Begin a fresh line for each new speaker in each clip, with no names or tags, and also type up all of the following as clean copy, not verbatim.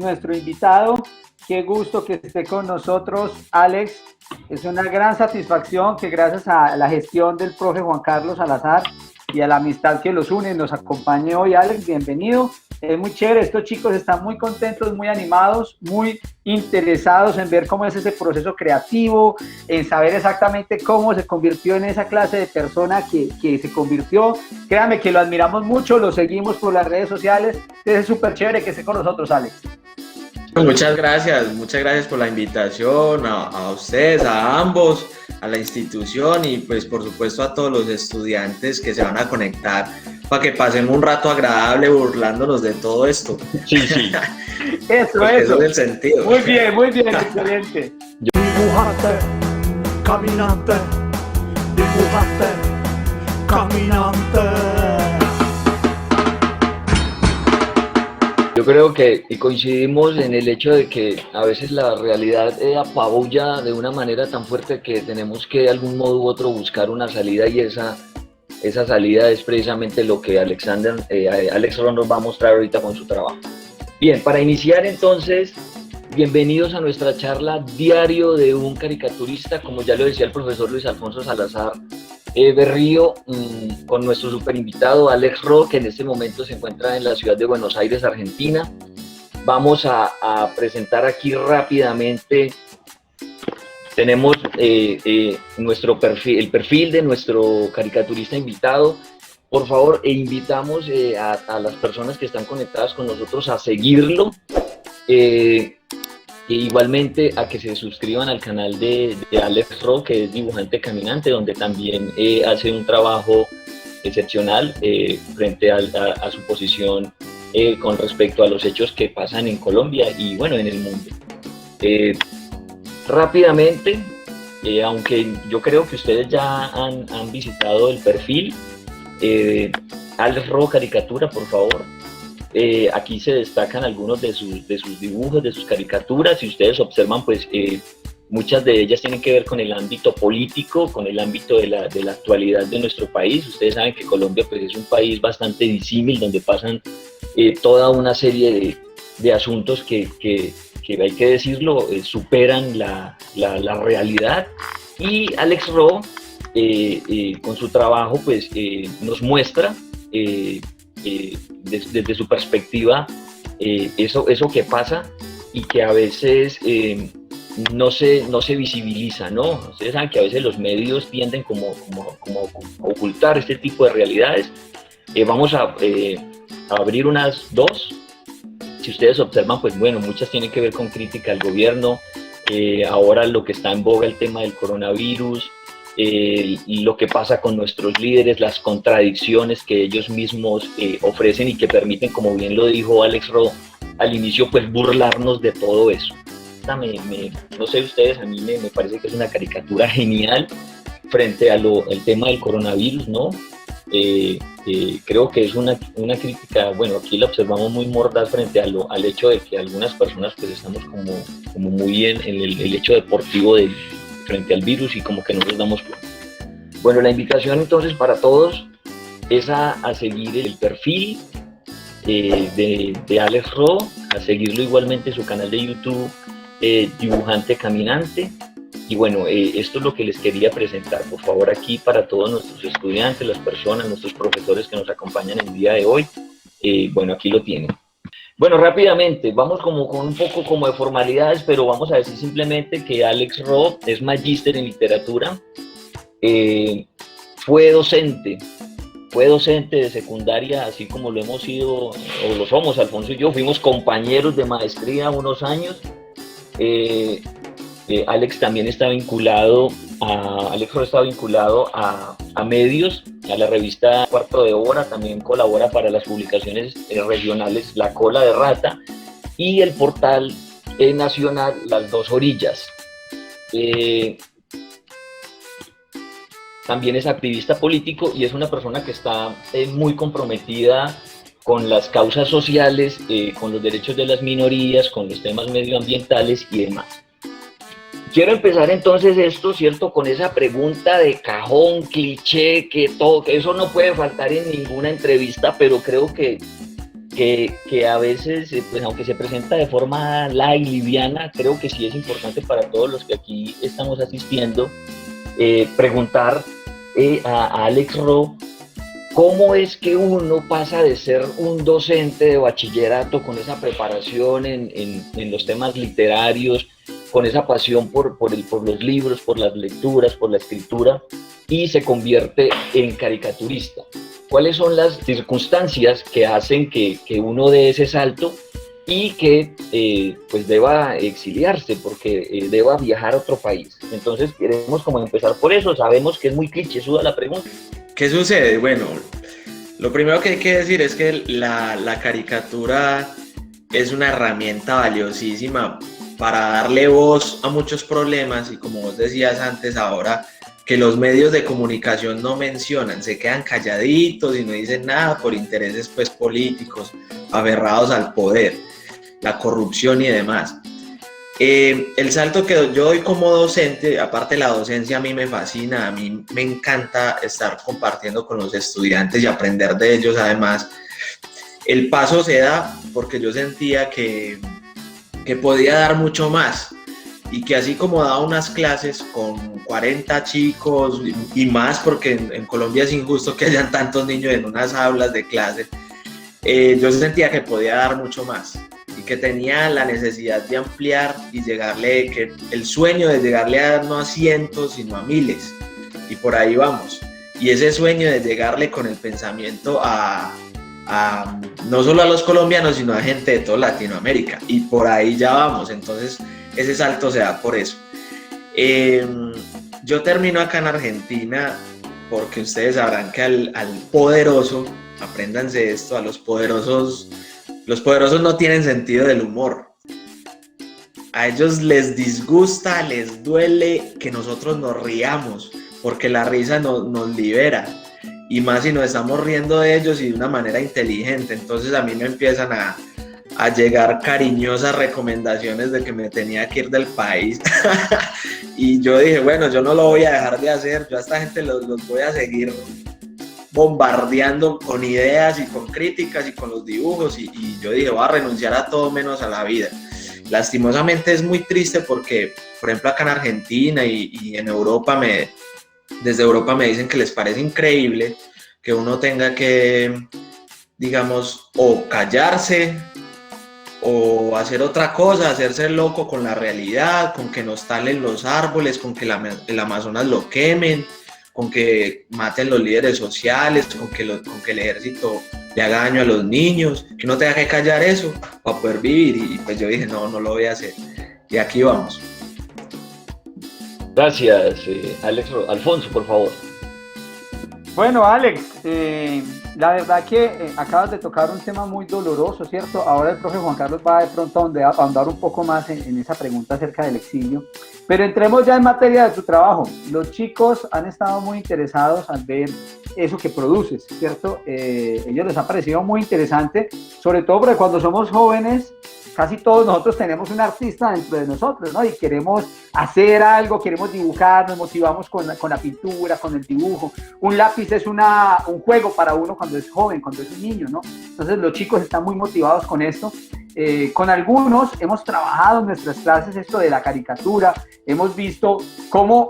nuestro invitado. Qué gusto que esté con nosotros, Alex. Es una gran satisfacción que gracias a la gestión del profe Juan Carlos Salazar y a la amistad que los une, nos acompañe hoy. Alex, bienvenido. Es muy chévere, estos chicos están muy contentos, muy animados, muy interesados en ver cómo es ese proceso creativo, en saber exactamente cómo se convirtió en esa clase de persona que se convirtió. Créanme que lo admiramos mucho, lo seguimos por las redes sociales. Es súper chévere que esté con nosotros, Alex.
Muchas gracias por la invitación a ustedes, a ambos, a la institución y pues por supuesto a todos los estudiantes que se van a conectar para que pasen un rato agradable burlándonos de todo esto.
Sí, sí.
Eso
es el sentido.
Muy bien, excelente.
Dibujante, caminante, dibujante, caminante.
Yo creo que y coincidimos en el hecho de que a veces la realidad apabulla de una manera tan fuerte que tenemos que de algún modo u otro buscar una salida, y esa salida es precisamente lo que Alex Ro nos va a mostrar ahorita con su trabajo. Bien, para iniciar entonces, bienvenidos a nuestra charla Diario de un caricaturista, como ya lo decía el profesor Luis Alfonso Salazar Berrío, con nuestro super invitado Alex Ro, que en este momento se encuentra en la ciudad de Buenos Aires, Argentina. Vamos a presentar aquí rápidamente, tenemos nuestro perfil, el perfil de nuestro caricaturista invitado. Por favor, invitamos a las personas que están conectadas con nosotros a seguirlo. E igualmente a que se suscriban al canal de Alex Ro, que es Dibujante Caminante, donde también hace un trabajo excepcional frente a su posición con respecto a los hechos que pasan en Colombia y bueno, en el mundo. Rápidamente, aunque yo creo que ustedes ya han visitado el perfil, Alex Ro Caricatura, por favor. Aquí se destacan algunos de sus dibujos, de sus caricaturas. Si ustedes observan, pues muchas de ellas tienen que ver con el ámbito político, con el ámbito de la actualidad de nuestro país. Ustedes saben que Colombia pues, es un país bastante disímil, donde pasan toda una serie de asuntos que hay que decirlo, superan la realidad. Y Alex Ro, con su trabajo, pues nos muestra desde su perspectiva eso que pasa y que a veces no se visibiliza, ¿no? Ustedes saben que a veces los medios tienden como a ocultar este tipo de realidades. Vamos a abrir unas dos. Si ustedes observan, pues bueno, muchas tienen que ver con crítica al gobierno. Ahora lo que está en boga, el tema del coronavirus, lo que pasa con nuestros líderes, las contradicciones que ellos mismos ofrecen y que permiten, como bien lo dijo Alex Ro al inicio, pues burlarnos de todo eso. No sé ustedes, a mí me parece que es una caricatura genial frente al tema del coronavirus, ¿no? Creo que es una crítica, bueno, aquí la observamos muy mordaz frente al hecho de que algunas personas pues estamos como muy en el hecho deportivo frente al virus y como que no nos damos cuenta. Bueno, la invitación entonces para todos es a seguir el perfil de Alex Ro, a seguirlo igualmente su canal de YouTube, Dibujante Caminante. Y bueno, esto es lo que les quería presentar, por favor, aquí para todos nuestros estudiantes, las personas, nuestros profesores que nos acompañan el día de hoy. Bueno, aquí lo tienen. Bueno, rápidamente, vamos con un poco como de formalidades, pero vamos a decir simplemente que Alex Ro es magíster en literatura, fue docente de secundaria, así como lo hemos sido, o lo somos, Alfonso y yo, fuimos compañeros de maestría unos años. Alex también está vinculado Alex Ro está vinculado a medios, a la revista Cuarto de Hora, también colabora para las publicaciones regionales La Cola de Rata y el portal nacional Las Dos Orillas. También es activista político y es una persona que está muy comprometida con las causas sociales, con los derechos de las minorías, con los temas medioambientales y demás. Quiero empezar entonces esto, ¿cierto? Con esa pregunta de cajón, cliché, que eso no puede faltar en ninguna entrevista, pero creo que que a veces, pues aunque se presenta de forma light, liviana, creo que sí es importante para todos los que aquí estamos asistiendo, preguntar a Alex Ro, ¿cómo es que uno pasa de ser un docente de bachillerato con esa preparación en los temas literarios, con esa pasión por los libros, por las lecturas, por la escritura, y se convierte en caricaturista? ¿Cuáles son las circunstancias que hacen que uno dé ese salto y que pues deba exiliarse, porque deba viajar a otro país? Entonces queremos como empezar por eso. Sabemos que es muy clichésuda la pregunta.
¿Qué sucede? Bueno, lo primero que hay que decir es que la caricatura es una herramienta valiosísima para darle voz a muchos problemas, y como vos decías antes, ahora que los medios de comunicación no mencionan, se quedan calladitos y no dicen nada por intereses pues políticos, aferrados al poder, la corrupción y demás. El salto que yo doy como docente, aparte la docencia a mí me fascina, a mí me encanta estar compartiendo con los estudiantes y aprender de ellos. Además, el paso se da porque yo sentía que podía dar mucho más, y que así como daba unas clases con 40 chicos y más, porque en Colombia es injusto que hayan tantos niños en unas aulas de clase, yo sentía que podía dar mucho más y que tenía la necesidad de ampliar y llegarle, que el sueño de llegarle a no a cientos sino a miles, y por ahí vamos. Y ese sueño de llegarle con el pensamiento a no solo a los colombianos sino a gente de toda Latinoamérica, y por ahí ya vamos. Entonces ese salto se da por eso. Yo termino acá en Argentina porque ustedes sabrán que al poderoso, apréndanse esto, a los poderosos no tienen sentido del humor. A ellos les disgusta, les duele que nosotros nos riamos, porque la risa nos libera, y más si nos estamos riendo de ellos y de una manera inteligente. Entonces a mí me empiezan a llegar cariñosas recomendaciones de que me tenía que ir del país. Y yo dije, bueno, yo no lo voy a dejar de hacer, yo a esta gente los voy a seguir bombardeando con ideas y con críticas y con los dibujos, y yo dije, voy a renunciar a todo menos a la vida. Lastimosamente es muy triste porque, por ejemplo, acá en Argentina y en Europa, desde Europa me dicen que les parece increíble que uno tenga que, digamos, o callarse o hacer otra cosa, hacerse loco con la realidad, con que nos talen los árboles, con que el Amazonas lo quemen, con que maten los líderes sociales, con que el ejército le haga daño a los niños, que uno tenga que callar eso para poder vivir. Y pues yo dije, no lo voy a hacer. Y aquí vamos.
Gracias, Alex. Alfonso, por favor.
Bueno, Alex, la verdad que acabas de tocar un tema muy doloroso, ¿cierto? Ahora el profe Juan Carlos va de pronto a ahondar un poco más en esa pregunta acerca del exilio. Pero entremos ya en materia de tu trabajo. Los chicos han estado muy interesados al ver eso que produces, ¿cierto? Ellos les ha parecido muy interesante, sobre todo porque cuando somos jóvenes, casi todos nosotros tenemos un artista dentro de nosotros, ¿no? Y queremos hacer algo, queremos dibujar, nos motivamos con la pintura, con el dibujo. Un lápiz es un juego para uno cuando es joven, cuando es un niño, ¿no? Entonces los chicos están muy motivados con esto. Con algunos hemos trabajado en nuestras clases esto de la caricatura, hemos visto cómo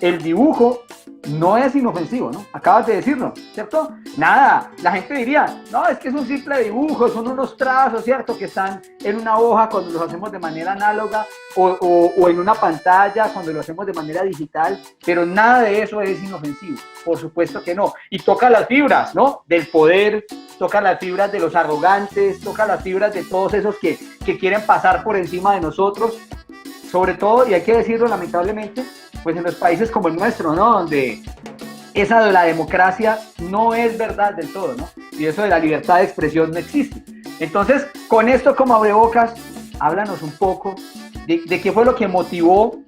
el dibujo no es inofensivo, ¿no? Acabas de decirlo, ¿cierto? Nada, la gente diría, no, es que es un simple dibujo, son unos trazos, ¿cierto? Que están en una hoja cuando los hacemos de manera análoga o en una pantalla cuando lo hacemos de manera digital, pero nada de eso es inofensivo, por supuesto que no. Y toca las fibras, ¿no? Del poder, toca las fibras de los arrogantes, toca las fibras de todos esos que quieren pasar por encima de nosotros, sobre todo, y hay que decirlo lamentablemente, pues en los países como el nuestro, ¿no? Donde esa de la democracia no es verdad del todo, ¿no? Y eso de la libertad de expresión no existe. Entonces, con esto como abrebocas, háblanos un poco de qué fue lo que motivó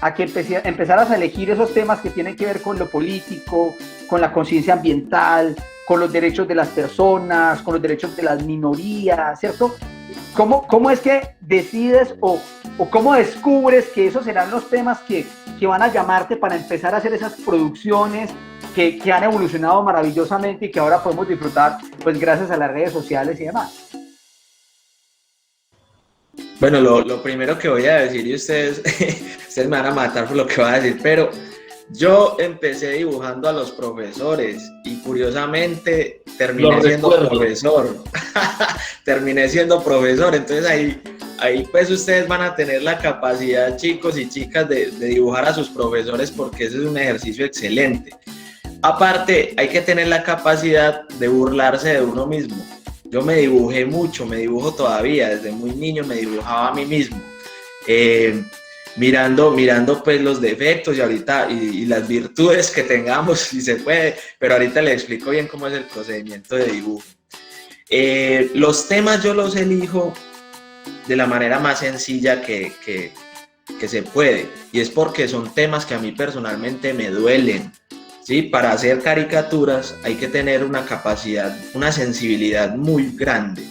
a que empezaras a elegir esos temas que tienen que ver con lo político, con la conciencia ambiental, con los derechos de las personas, con los derechos de las minorías, ¿cierto? ¿Cómo es que decides o cómo descubres que esos serán los temas que van a llamarte para empezar a hacer esas producciones que han evolucionado maravillosamente y que ahora podemos disfrutar, pues gracias a las redes sociales y demás.
Bueno, lo primero que voy a decir, y ustedes me van a matar por lo que voy a decir, pero yo empecé dibujando a los profesores y curiosamente terminé siendo profesor. Terminé siendo profesor, entonces ahí pues ustedes van a tener la capacidad, chicos y chicas, de dibujar a sus profesores, porque ese es un ejercicio excelente. Aparte, hay que tener la capacidad de burlarse de uno mismo. Yo me dibujé mucho, me dibujo todavía, desde muy niño me dibujaba a mí mismo. Mirando pues los defectos y ahorita y las virtudes que tengamos, si se puede, pero ahorita les explico bien cómo es el procedimiento de dibujo. Los temas yo los elijo de la manera más sencilla que se puede, y es porque son temas que a mí personalmente me duelen, ¿sí? Para hacer caricaturas hay que tener una capacidad, una sensibilidad muy grande,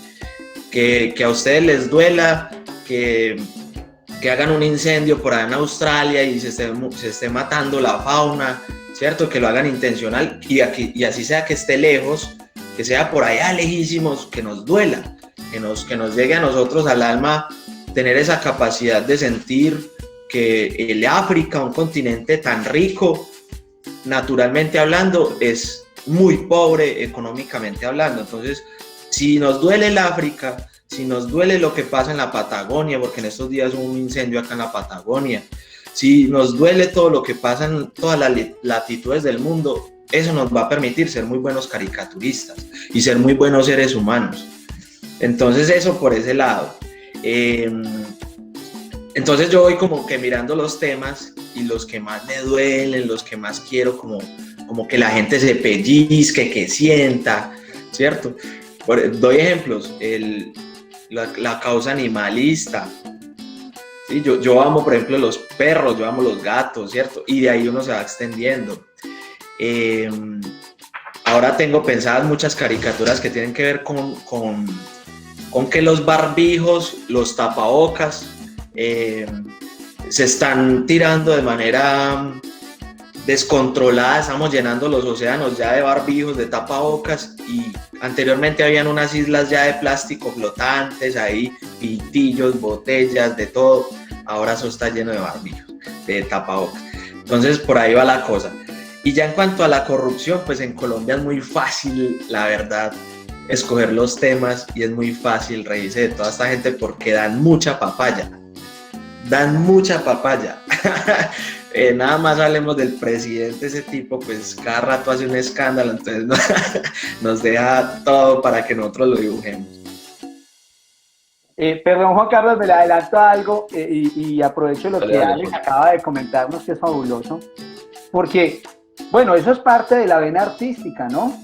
que a ustedes les duela que hagan un incendio por allá en Australia y se esté matando la fauna, ¿cierto? Que lo hagan intencional y así sea que esté lejos, que sea por allá lejísimos, que nos duela, que nos llegue a nosotros al alma, tener esa capacidad de sentir que el África, un continente tan rico, naturalmente hablando, es muy pobre económicamente hablando. Entonces, si nos duele el África, si nos duele lo que pasa en la Patagonia, porque en estos días hubo un incendio acá en la Patagonia, si nos duele todo lo que pasa en todas las latitudes del mundo, eso nos va a permitir ser muy buenos caricaturistas y ser muy buenos seres humanos. Entonces eso por ese lado. Entonces yo voy como que mirando los temas y los que más me duelen, los que más quiero como que la gente se pellizque, que sienta, ¿cierto? Doy ejemplos, la causa animalista. ¿Sí? Yo amo, por ejemplo, los perros, yo amo los gatos, ¿cierto? Y de ahí uno se va extendiendo. Ahora tengo pensadas muchas caricaturas que tienen que ver con que los barbijos, los tapabocas, se están tirando de manera descontrolada. Estamos llenando los océanos ya de barbijos, de tapabocas, y anteriormente habían unas islas ya de plástico flotantes, ahí pitillos, botellas, de todo. Ahora eso está lleno de barbijos, de tapabocas. Entonces por ahí va la cosa. Y ya en cuanto a la corrupción, pues en Colombia es muy fácil, la verdad, escoger los temas, y es muy fácil reírse de toda esta gente porque dan mucha papaya. Dan mucha papaya. Nada más hablemos del presidente, ese tipo pues cada rato hace un escándalo, entonces nos deja todo para que nosotros lo dibujemos.
Perdón, Juan Carlos, me le adelanto a algo y aprovecho lo que Alex acaba de comentarnos, que es fabuloso, porque, bueno, eso es parte de la vena artística, ¿no?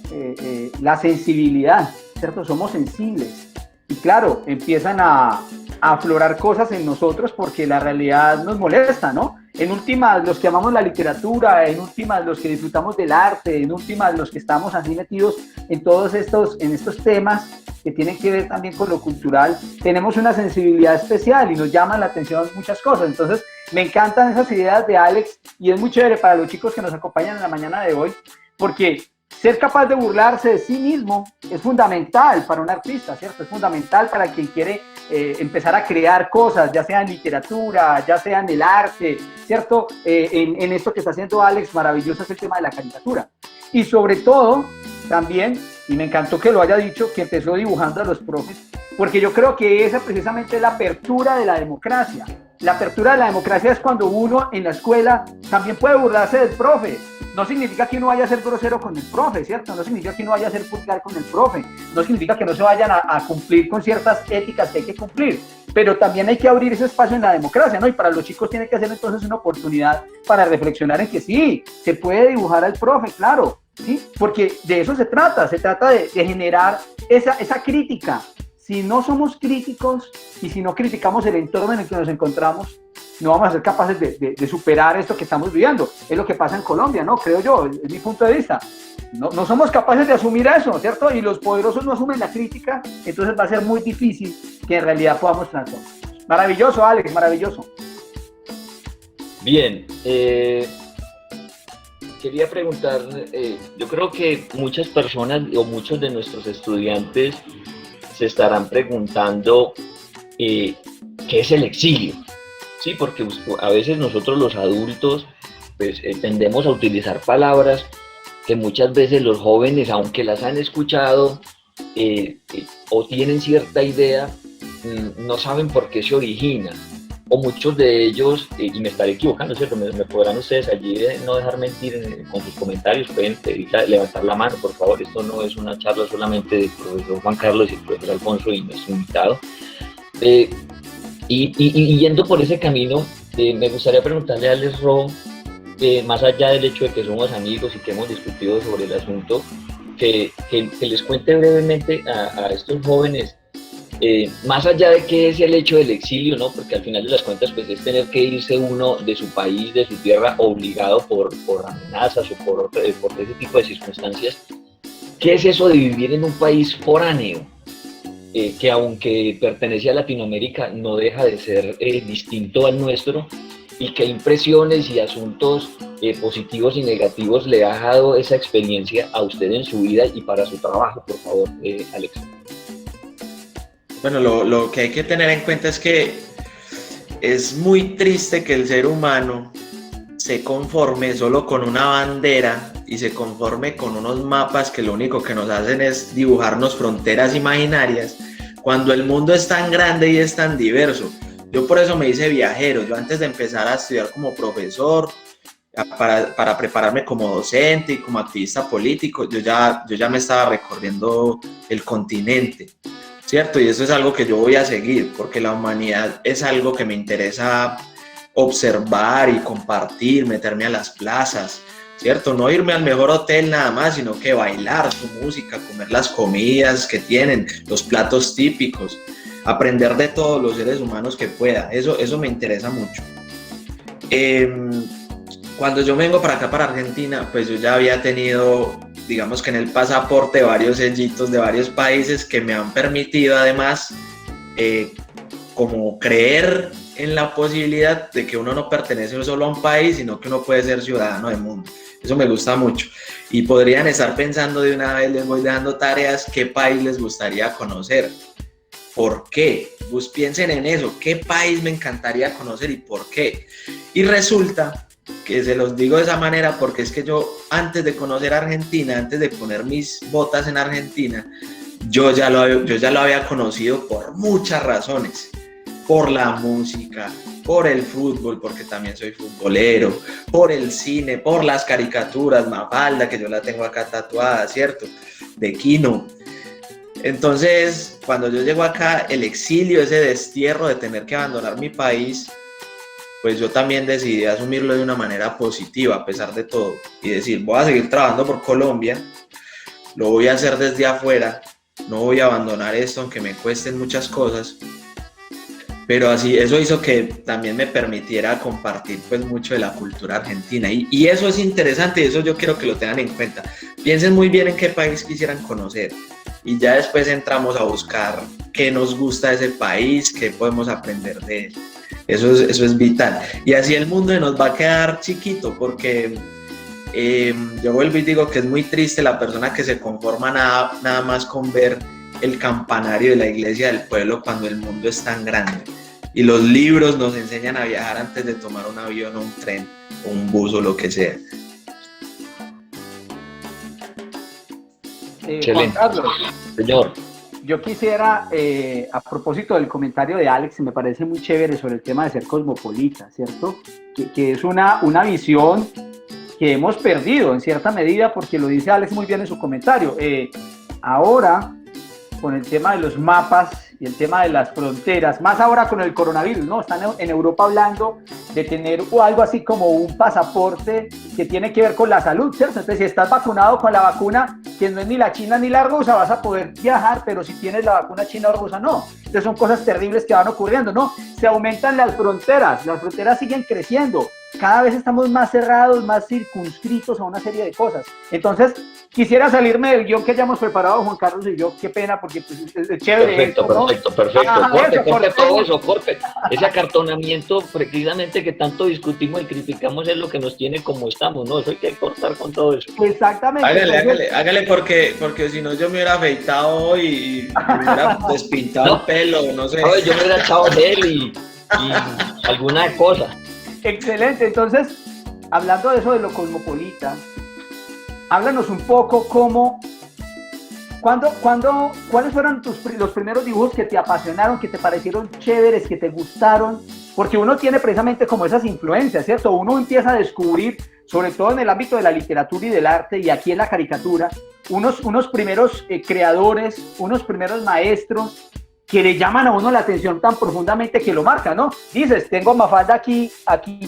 La sensibilidad, ¿cierto? Somos sensibles. Y claro, empiezan a aflorar cosas en nosotros porque la realidad nos molesta, ¿no? En últimas, los que amamos la literatura, en últimas, los que disfrutamos del arte, en últimas, los que estamos así metidos en todos estos temas que tienen que ver también con lo cultural, tenemos una sensibilidad especial y nos llaman la atención muchas cosas. Entonces, me encantan esas ideas de Alex y es muy chévere para los chicos que nos acompañan en la mañana de hoy, porque ser capaz de burlarse de sí mismo es fundamental para un artista, ¿cierto? Es fundamental para quien quiere empezar a crear cosas, ya sea en literatura, ya sea en el arte, ¿cierto? En esto que está haciendo Alex, maravilloso es el tema de la caricatura. Y sobre todo, también, y me encantó que lo haya dicho, que empezó dibujando a los profes, porque yo creo que esa precisamente es la apertura de la democracia. La apertura de la democracia es cuando uno en la escuela también puede burlarse del profe. No significa que uno vaya a ser grosero con el profe, ¿cierto? No significa que uno vaya a ser vulgar con el profe. No significa que no se vayan a cumplir con ciertas éticas que hay que cumplir. Pero también hay que abrir ese espacio en la democracia, ¿no? Y para los chicos tiene que ser entonces una oportunidad para reflexionar en que sí, se puede dibujar al profe, claro, ¿sí? Porque de eso se trata de generar esa crítica. Si no somos críticos y si no criticamos el entorno en el que nos encontramos, no vamos a ser capaces de superar esto que estamos viviendo. Es lo que pasa en Colombia, ¿no? Creo yo, es mi punto de vista. No somos capaces de asumir eso, ¿cierto? Y los poderosos no asumen la crítica, entonces va a ser muy difícil que en realidad podamos transformar. Maravilloso, Alex, maravilloso.
Bien, quería preguntar, yo creo que muchas personas o muchos de nuestros estudiantes se estarán preguntando qué es el exilio, ¿sí? Porque a veces nosotros los adultos pues, tendemos a utilizar palabras que muchas veces los jóvenes, aunque las han escuchado o tienen cierta idea, no saben por qué se origina. O muchos de ellos, y me estaré equivocando, ¿cierto? Me podrán ustedes allí no dejar mentir con sus comentarios, pueden pedir, levantar la mano, por favor. Esto no es una charla solamente del profesor Juan Carlos y el profesor Alfonso y nuestro invitado. Y yendo por ese camino, me gustaría preguntarle a Alex Rowe, más allá del hecho de que somos amigos y que hemos discutido sobre el asunto, que les cuente brevemente a estos jóvenes, más allá de qué es el hecho del exilio, ¿no? Porque al final de las cuentas pues es tener que irse uno de su país, de su tierra, obligado por amenazas o por ese tipo de circunstancias. ¿Qué es eso de vivir en un país foráneo? Que aunque pertenece a Latinoamérica no deja de ser distinto al nuestro, y qué impresiones y asuntos positivos y negativos le ha dejado esa experiencia a usted en su vida y para su trabajo, por favor, Alex.
Bueno, lo que hay que tener en cuenta es que es muy triste que el ser humano se conforme solo con una bandera y se conforme con unos mapas que lo único que nos hacen es dibujarnos fronteras imaginarias, cuando el mundo es tan grande y es tan diverso. Yo por eso me hice viajero. Yo antes de empezar a estudiar como profesor, para prepararme como docente y como activista político, yo ya me estaba recorriendo el continente, ¿cierto? Y eso es algo que yo voy a seguir, porque la humanidad es algo que me interesa observar y compartir, meterme a las plazas, ¿cierto? No irme al mejor hotel nada más, sino que bailar su música, comer las comidas que tienen, los platos típicos, aprender de todos los seres humanos que pueda. Eso me interesa mucho. Cuando yo vengo para acá, para Argentina, pues yo ya había tenido, digamos que en el pasaporte, varios sellitos de varios países que me han permitido además como creer en la posibilidad de que uno no pertenece solo a un país, sino que uno puede ser ciudadano del mundo. Eso me gusta mucho. Y podrían estar pensando de una vez, les voy dando tareas, ¿qué país les gustaría conocer? ¿Por qué? Pues piensen en eso, ¿qué país me encantaría conocer y por qué? Y resulta que se los digo de esa manera porque es que yo antes de conocer Argentina, antes de poner mis botas en Argentina, yo ya lo había conocido por muchas razones, por la música, por el fútbol, porque también soy futbolero, por el cine, por las caricaturas, Mafalda, que yo la tengo acá tatuada, ¿cierto? De Kino. Entonces, cuando yo llego acá, el exilio, ese destierro de tener que abandonar mi país, pues yo también decidí asumirlo de una manera positiva, a pesar de todo, y decir, voy a seguir trabajando por Colombia, lo voy a hacer desde afuera, no voy a abandonar esto, aunque me cuesten muchas cosas, pero así, eso hizo que también me permitiera compartir pues mucho de la cultura argentina, y eso es interesante, y eso yo quiero que lo tengan en cuenta. Piensen muy bien en qué país quisieran conocer, y ya después entramos a buscar qué nos gusta de ese país, qué podemos aprender de él. Eso es vital. Y así el mundo nos va a quedar chiquito, porque yo vuelvo y digo que es muy triste la persona que se conforma nada más con ver el campanario de la iglesia del pueblo cuando el mundo es tan grande. Y los libros nos enseñan a viajar antes de tomar un avión o un tren o un bus o lo que sea.
Juan Carlos,
señor.
Yo quisiera, a propósito del comentario de Alex, me parece muy chévere sobre el tema de ser cosmopolita, ¿cierto? Que es una visión que hemos perdido en cierta medida, porque lo dice Alex muy bien en su comentario. Ahora, con el tema de los mapas y el tema de las fronteras, más ahora con el coronavirus, ¿no? Están en Europa hablando de tener algo así como un pasaporte que tiene que ver con la salud, ¿cierto? Entonces, si estás vacunado con la vacuna, que no es ni la china ni la rusa, vas a poder viajar, pero si tienes la vacuna china o rusa, no. Entonces, son cosas terribles que van ocurriendo, ¿no? Se aumentan las fronteras siguen creciendo, cada vez estamos más cerrados, más circunscritos a una serie de cosas. Entonces, Quisiera salirme del guión que hayamos preparado Juan Carlos y yo, qué pena, porque pues, es chévere.
Perfecto,
esto, ¿no?
perfecto.
Ajá,
Corte,
eso,
corte todo
cortemos.
eso, corte. Ese acartonamiento, precisamente que tanto discutimos y criticamos, es lo que nos tiene como estamos, ¿no? Eso hay que cortar con todo eso.
Exactamente.
Hágale porque si no yo me hubiera afeitado hoy y me hubiera despintado el pelo, no sé.
A ver, yo me hubiera echado gel y alguna cosa.
Excelente, entonces, hablando de eso de lo cosmopolita, háblanos un poco ¿cuáles fueron los primeros dibujos que te apasionaron, que te parecieron chéveres, que te gustaron? Porque uno tiene precisamente como esas influencias, ¿cierto? Uno empieza a descubrir, sobre todo en el ámbito de la literatura y del arte, y aquí en la caricatura, unos primeros creadores, unos primeros maestros, que le llaman a uno la atención tan profundamente que lo marcan, ¿no? Dices, tengo a Mafalda aquí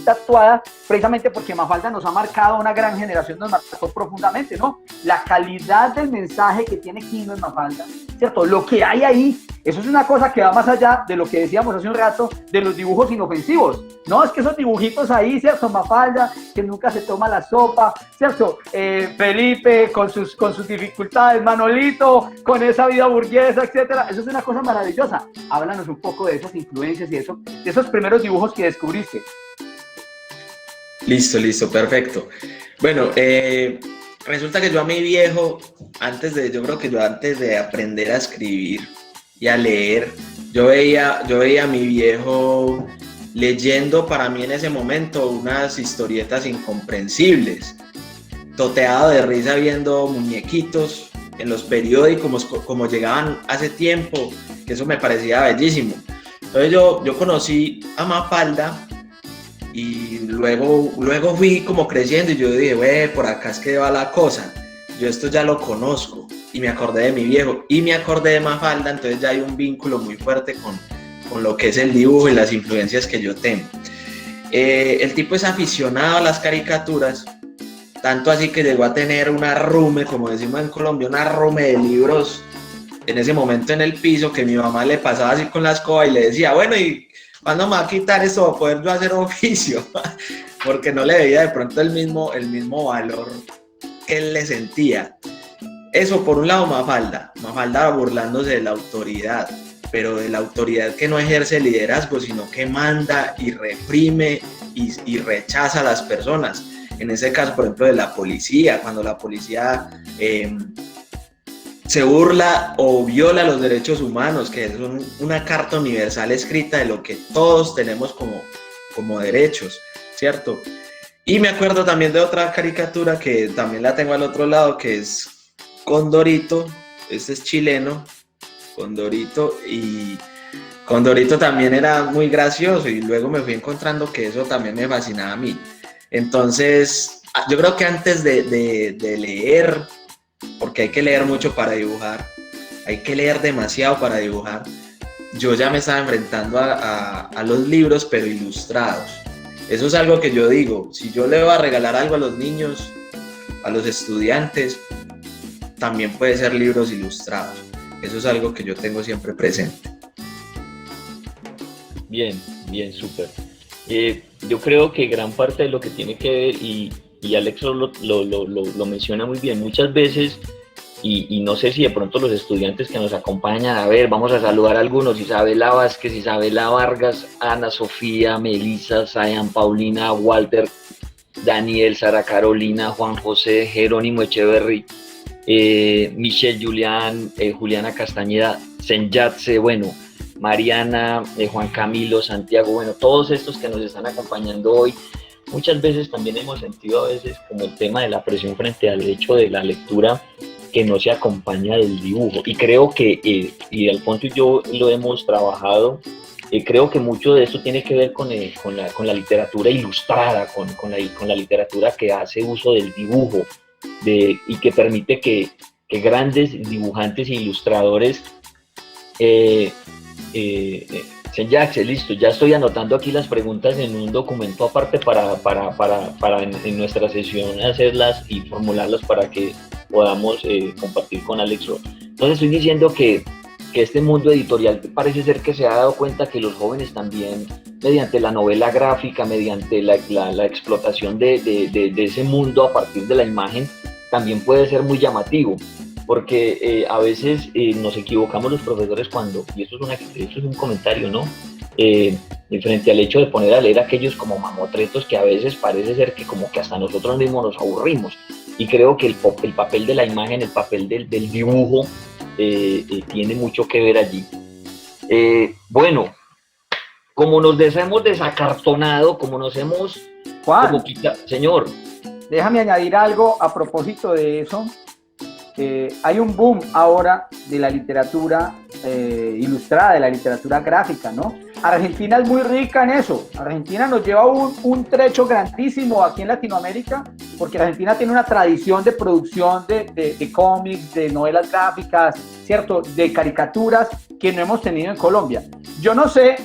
tatuada, precisamente porque Mafalda nos ha marcado, una gran generación nos marcó profundamente, ¿no? La calidad del mensaje que tiene Kino en Mafalda, ¿cierto? Lo que hay ahí, eso es una cosa que va más allá de lo que decíamos hace un rato, de los dibujos inofensivos, ¿no? Es que esos dibujitos ahí, ¿cierto? Mafalda, que nunca se toma la sopa, ¿cierto? Felipe, con sus dificultades, Manolito, con esa vida burguesa, etcétera. Eso es una cosa maravillosa. Háblanos un poco de esas influencias y eso, de esos primeros dibujos que descubriste.
Listo, perfecto. Bueno, resulta que yo a mi viejo, antes de aprender a escribir y a leer, yo veía a mi viejo leyendo para mí en ese momento unas historietas incomprensibles, toteado de risa viendo muñequitos en los periódicos como llegaban hace tiempo, que eso me parecía bellísimo. Entonces yo conocí a Mafalda y luego fui como creciendo y yo dije, por acá es que va la cosa, yo esto ya lo conozco, y me acordé de mi viejo y me acordé de Mafalda, entonces ya hay un vínculo muy fuerte con lo que es el dibujo y las influencias que yo tengo. El tipo es aficionado a las caricaturas, tanto así que llegó a tener una arrume, como decimos en Colombia, una arrume de libros en ese momento en el piso, que mi mamá le pasaba así con la escoba y le decía, bueno, ¿y cuándo me va a quitar esto para poder yo hacer oficio? Porque no le veía de pronto el mismo valor que él le sentía. Eso por un lado Mafalda burlándose de la autoridad, pero de la autoridad que no ejerce liderazgo, sino que manda y reprime y rechaza a las personas. En ese caso, por ejemplo, de la policía, cuando la policía se burla o viola los derechos humanos, que es una carta universal escrita de lo que todos tenemos como derechos, ¿cierto? Y me acuerdo también de otra caricatura que también la tengo al otro lado, que es Condorito. Este es chileno, Condorito, y Condorito también era muy gracioso, y luego me fui encontrando que eso también me fascinaba a mí. Entonces, yo creo que antes de leer, porque hay que leer mucho para dibujar, hay que leer demasiado para dibujar, yo ya me estaba enfrentando a los libros, pero ilustrados. Eso es algo que yo digo, si yo le voy a regalar algo a los niños, a los estudiantes, también puede ser libros ilustrados. Eso es algo que yo tengo siempre presente.
Bien, súper. Yo creo que gran parte de lo que tiene que ver, y Alex lo menciona muy bien, muchas veces, y no sé si de pronto los estudiantes que nos acompañan, a ver, vamos a saludar a algunos: Isabela Vázquez, Isabela Vargas, Ana Sofía, Melissa, Sayan, Paulina, Walter, Daniel, Sara Carolina, Juan José, Jerónimo Echeverry, Michelle, Juliana Castañeda, Senyatse, bueno, Mariana, Juan Camilo, Santiago, bueno, todos estos que nos están acompañando hoy. Muchas veces también hemos sentido a veces como el tema de la presión frente al hecho de la lectura que no se acompaña del dibujo, y creo que, y Alfonso y yo lo hemos trabajado, creo que mucho de esto tiene que ver con la literatura ilustrada, con la literatura que hace uso del dibujo, y que permite que grandes dibujantes e ilustradores Senyaxe, listo, ya estoy anotando aquí las preguntas en un documento aparte para en nuestra sesión hacerlas y formularlas para que podamos compartir con Alex Ross. Entonces estoy diciendo que este mundo editorial parece ser que se ha dado cuenta que los jóvenes también, mediante la novela gráfica, mediante la explotación de ese mundo a partir de la imagen, también puede ser muy llamativo, porque a veces nos equivocamos los profesores cuando, y esto es un comentario, ¿no? Frente al hecho de poner a leer aquellos como mamotretos que a veces parece ser que como que hasta nosotros mismos nos aburrimos. Y creo que el papel de la imagen, el papel del dibujo tiene mucho que ver allí. Bueno, como nos hemos desacartonado, como nos hemos...
Juan,
señor.
déjame añadir algo a propósito de eso. Hay un boom ahora de la literatura ilustrada, de la literatura gráfica, ¿no? Argentina es muy rica en eso. Argentina nos lleva un trecho grandísimo aquí en Latinoamérica, porque Argentina tiene una tradición de producción de cómics, de novelas gráficas, ¿cierto? De caricaturas que no hemos tenido en Colombia. Yo no sé,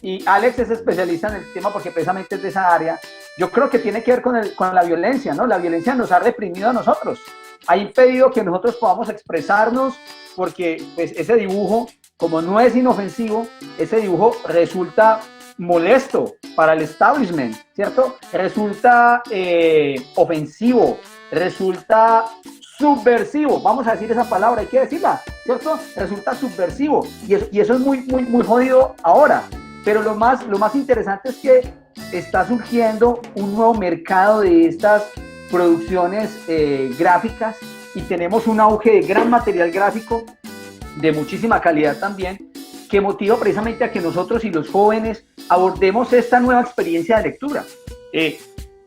y Alex es especialista en el tema porque precisamente es de esa área, yo creo que tiene que ver con la violencia, ¿no? La violencia nos ha reprimido a nosotros, ha impedido que nosotros podamos expresarnos, porque pues, ese dibujo, como no es inofensivo, ese dibujo resulta molesto para el establishment, ¿cierto? Resulta ofensivo, resulta subversivo, vamos a decir esa palabra, hay que decirla, ¿cierto? Resulta subversivo, y eso es muy, muy, muy jodido ahora. Pero lo más interesante es que está surgiendo un nuevo mercado de estas producciones gráficas, y tenemos un auge de gran material gráfico de muchísima calidad también, que motiva precisamente a que nosotros y los jóvenes abordemos esta nueva experiencia de lectura.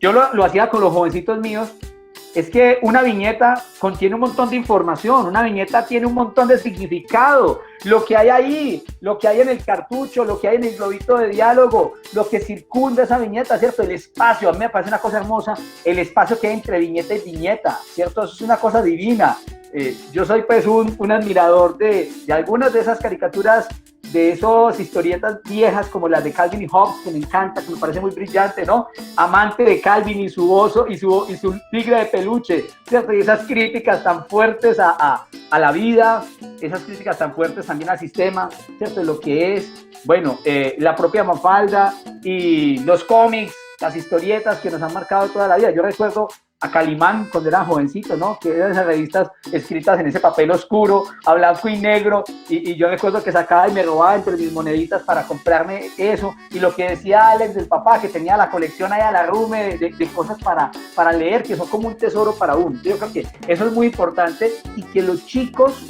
Yo lo hacía con los jovencitos míos. Es que una viñeta contiene un montón de información, una viñeta tiene un montón de significado, lo que hay ahí, lo que hay en el cartucho, lo que hay en el globito de diálogo, lo que circunda esa viñeta, ¿cierto? El espacio, a mí me parece una cosa hermosa, el espacio que hay entre viñeta y viñeta, ¿cierto? Eso es una cosa divina. Yo soy pues un admirador de algunas de esas caricaturas, de esas historietas viejas como las de Calvin y Hobbes, que me encanta, que me parece muy brillante, ¿no? Amante de Calvin y su oso y su tigre de peluche, ¿cierto? Y esas críticas tan fuertes a la vida, esas críticas tan fuertes también al sistema, ¿cierto? Lo que es, bueno, la propia Mafalda y los cómics, las historietas que nos han marcado toda la vida. Yo recuerdo a Calimán cuando era jovencito, ¿no? Que eran esas revistas escritas en ese papel oscuro, a blanco y negro, y yo recuerdo que sacaba y me robaba entre mis moneditas para comprarme eso, y lo que decía Alex del papá, que tenía la colección ahí a la rume de cosas para leer, que son como un tesoro para uno. Yo creo que eso es muy importante, y que los chicos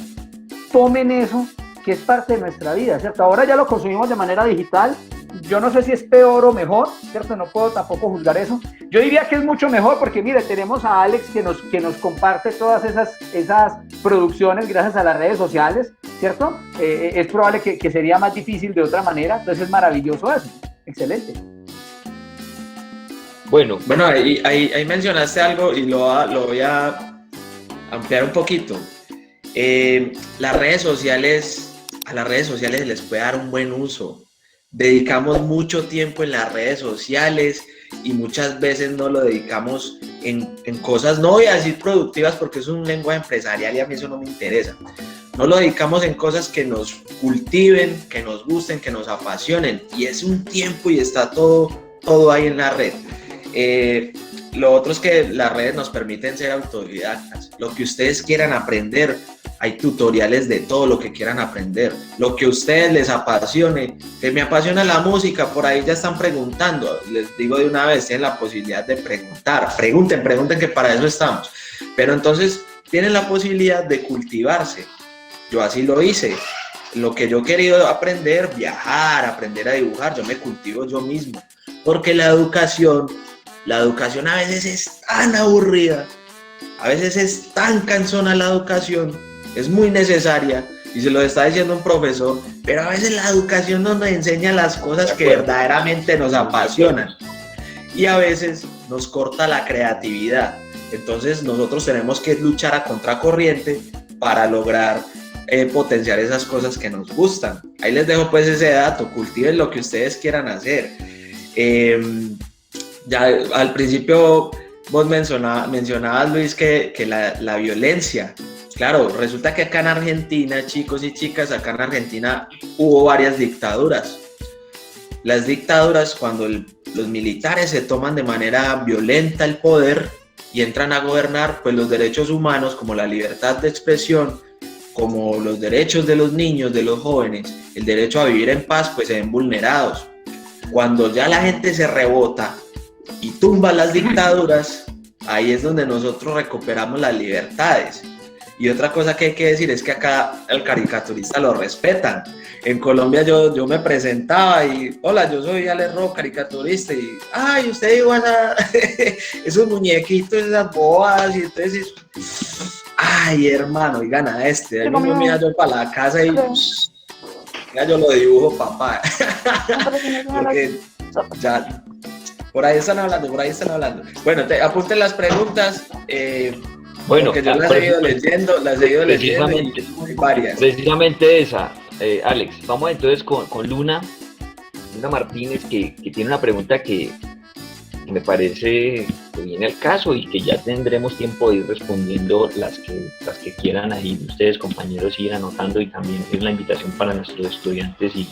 tomen eso, que es parte de nuestra vida, ¿cierto? Ahora ya lo consumimos de manera digital. Yo no sé si es peor o mejor, ¿cierto? No puedo tampoco juzgar eso. Yo diría que es mucho mejor porque, mire, tenemos a Alex que nos comparte todas esas producciones gracias a las redes sociales, ¿cierto? Es probable que sería más difícil de otra manera, entonces es maravilloso eso. Excelente.
Bueno,
ahí mencionaste algo y lo voy a ampliar un poquito. A las redes sociales les puede dar un buen uso. Dedicamos mucho tiempo en las redes sociales y muchas veces no lo dedicamos en cosas, no voy a decir productivas porque es un lenguaje empresarial y a mí eso no me interesa. No lo dedicamos en cosas que nos cultiven, que nos gusten, que nos apasionen, y es un tiempo y está todo ahí en la red. Lo otro es que las redes nos permiten ser autodidactas. Lo que ustedes quieran aprender, hay tutoriales de todo lo que quieran aprender. Lo que a ustedes les apasione, que me apasiona la música, por ahí ya están preguntando. Les digo de una vez, tienen la posibilidad de preguntar. Pregunten que para eso estamos. Pero entonces tienen la posibilidad de cultivarse. Yo así lo hice. Lo que yo he querido aprender, viajar, aprender a dibujar, yo me cultivo yo mismo. Porque la educación a veces es tan aburrida, a veces es tan cansona la educación, es muy necesaria, y se lo está diciendo un profesor, pero a veces la educación nos enseña las cosas que verdaderamente nos apasionan, y a veces nos corta la creatividad. Entonces nosotros tenemos que luchar a contracorriente para lograr potenciar esas cosas que nos gustan. Ahí les dejo pues ese dato, cultiven lo que ustedes quieran hacer. Ya al principio vos mencionabas, Luis, que la violencia, claro, resulta que acá en Argentina, chicos y chicas, acá en Argentina hubo varias dictaduras. Las dictaduras, cuando los militares se toman de manera violenta el poder, y entran a gobernar, pues los derechos humanos como la libertad de expresión, como los derechos de los niños, de los jóvenes, el derecho a vivir en paz, pues se ven vulnerados. Cuando ya la gente se rebota y tumba las dictaduras, ahí es donde nosotros recuperamos las libertades. Y otra cosa que hay que decir es que acá el caricaturista lo respetan. En Colombia yo me presentaba y, hola, yo soy Alex Rojo, caricaturista, y, ay, usted igual a esos muñequitos, esas boas, y entonces, ay, hermano, oigan a este, ahí mismo mira yo para la casa y, mira, yo lo dibujo, papá, porque ya, por ahí están hablando. Bueno, apunten las preguntas,
Bueno,
porque yo las he ido leyendo y muy varias.
Precisamente esa, Alex. Vamos entonces con Luna Martínez, que tiene una pregunta que me parece que viene al caso y que ya tendremos tiempo de ir respondiendo las que quieran ahí ustedes, compañeros, ir anotando, y también es la invitación para nuestros estudiantes y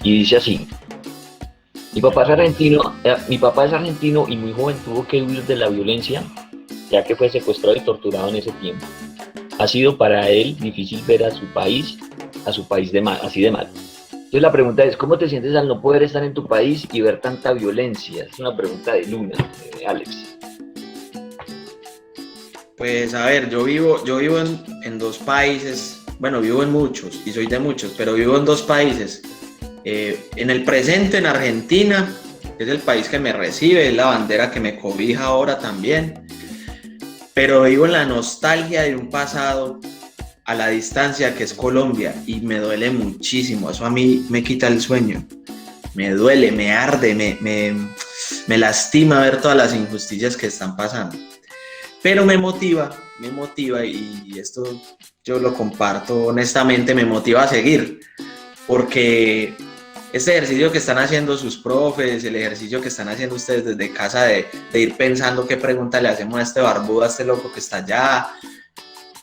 dice así: mi papá es argentino y muy joven tuvo que huir de la violencia, ya que fue secuestrado y torturado en ese tiempo. Ha sido para él difícil ver a su país así de mal. Entonces la pregunta es, ¿cómo te sientes al no poder estar en tu país y ver tanta violencia? Es una pregunta de Luna, Alex.
Pues a ver, yo vivo en dos países, bueno, vivo en muchos y soy de muchos, pero vivo en dos países. En el presente, en Argentina, que es el país que me recibe, es la bandera que me cobija ahora también. Pero vivo en la nostalgia de un pasado a la distancia que es Colombia, y me duele muchísimo. Eso a mí me quita el sueño, me duele, me arde, me lastima ver todas las injusticias que están pasando. Pero me motiva, y esto yo lo comparto honestamente, me motiva a seguir, porque este ejercicio que están haciendo sus profes, el ejercicio que están haciendo ustedes desde casa de ir pensando qué pregunta le hacemos a este barbudo, a este loco que está allá,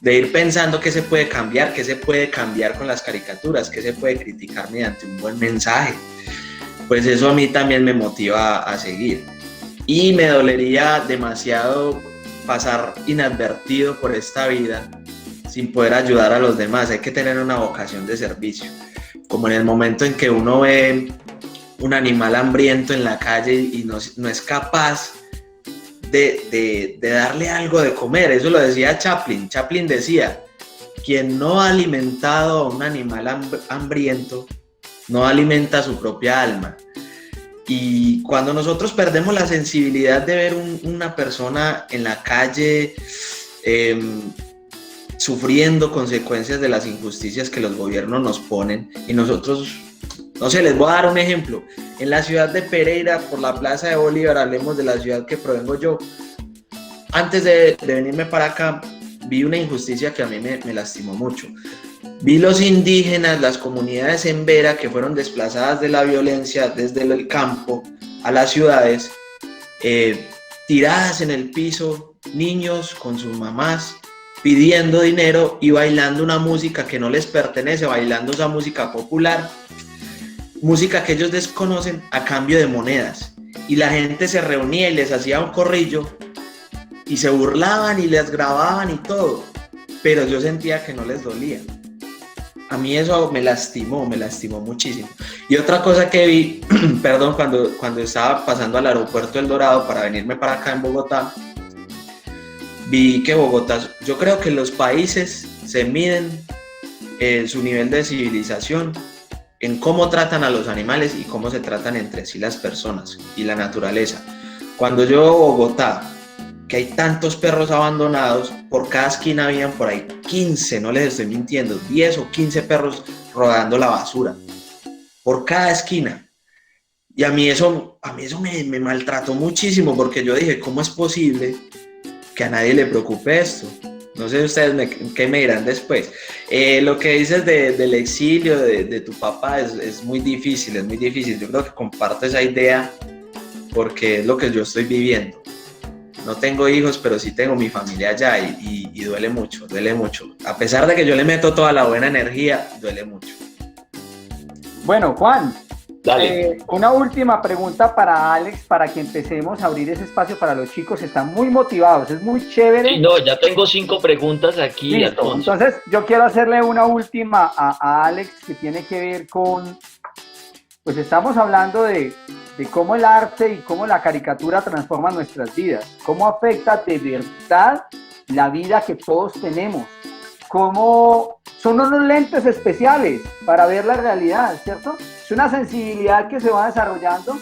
de ir pensando qué se puede cambiar con las caricaturas, qué se puede criticar mediante un buen mensaje, pues eso a mí también me motiva a seguir. Y me dolería demasiado pasar inadvertido por esta vida sin poder ayudar a los demás. Hay que tener una vocación de servicio. Como en el momento en que uno ve un animal hambriento en la calle y no es capaz de darle algo de comer. Eso lo decía Chaplin. Chaplin decía, quien no ha alimentado a un animal hambriento, no alimenta su propia alma. Y cuando nosotros perdemos la sensibilidad de ver una persona en la calle sufriendo consecuencias de las injusticias que los gobiernos nos ponen, y nosotros, no sé, les voy a dar un ejemplo. En la ciudad de Pereira, por la Plaza de Bolívar, hablemos de la ciudad que provengo yo, antes de venirme para acá, vi una injusticia que a mí me lastimó mucho. Vi los indígenas, las comunidades en Vera, que fueron desplazadas de la violencia desde el campo a las ciudades, tiradas en el piso, niños con sus mamás, pidiendo dinero y bailando una música que no les pertenece, bailando esa música popular, música que ellos desconocen, a cambio de monedas. Y la gente se reunía y les hacía un corrillo y se burlaban y les grababan y todo, pero yo sentía que no les dolía. A mí eso me lastimó muchísimo. Y otra cosa que vi, perdón, cuando estaba pasando al aeropuerto El Dorado para venirme para acá en Bogotá, vi que Bogotá, yo creo que los países se miden su nivel de civilización en cómo tratan a los animales y cómo se tratan entre sí las personas y la naturaleza. Cuando yo veo Bogotá, que hay tantos perros abandonados, por cada esquina habían por ahí 15, no les estoy mintiendo, 10 o 15 perros rodando la basura, por cada esquina. Y a mí eso me maltrató muchísimo, porque yo dije, ¿cómo es posible que a nadie le preocupe esto? No sé ustedes qué me dirán después. Lo que dices del exilio de tu papá es muy difícil, Yo creo que comparto esa idea porque es lo que yo estoy viviendo. No tengo hijos, pero sí tengo mi familia allá y duele mucho. A pesar de que yo le meto toda la buena energía, duele mucho.
Bueno, Juan,
Dale.
Una última pregunta para Alex, para que empecemos a abrir ese espacio para los chicos. Están muy motivados, es muy chévere.
Sí, no, ya tengo 5 preguntas aquí,
Listo.
Alfonso.
Entonces, yo quiero hacerle una última a Alex que tiene que ver con, pues estamos hablando de cómo el arte y cómo la caricatura transforma nuestras vidas, cómo afecta de verdad la vida que todos tenemos, cómo son unos lentes especiales para ver la realidad, ¿cierto? Es una sensibilidad que se va desarrollando,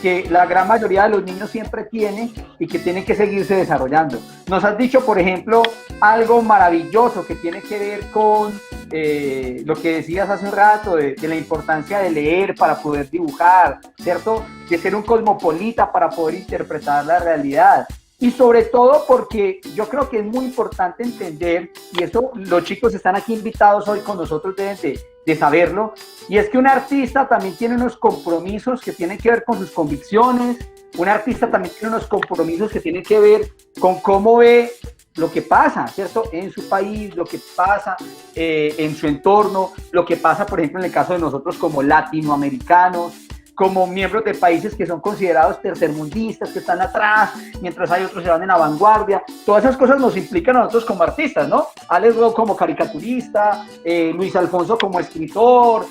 que la gran mayoría de los niños siempre tiene y que tiene que seguirse desarrollando. Nos has dicho, por ejemplo, algo maravilloso que tiene que ver con lo que decías hace un rato, de la importancia de leer para poder dibujar, ¿cierto? De ser un cosmopolita para poder interpretar la realidad. Y sobre todo porque yo creo que es muy importante entender, y eso los chicos están aquí invitados hoy con nosotros, deben de saberlo, y es que un artista también tiene unos compromisos que tienen que ver con sus convicciones, un artista también tiene unos compromisos que tienen que ver con cómo ve lo que pasa, ¿cierto? En su país, lo que pasa en su entorno, lo que pasa, por ejemplo, en el caso de nosotros como latinoamericanos, como miembros de países que son considerados tercermundistas, que están atrás, mientras hay otros que van en la vanguardia. Todas esas cosas nos implican a nosotros como artistas, ¿no? Alex Rowe como caricaturista, Luis Alfonso como escritor,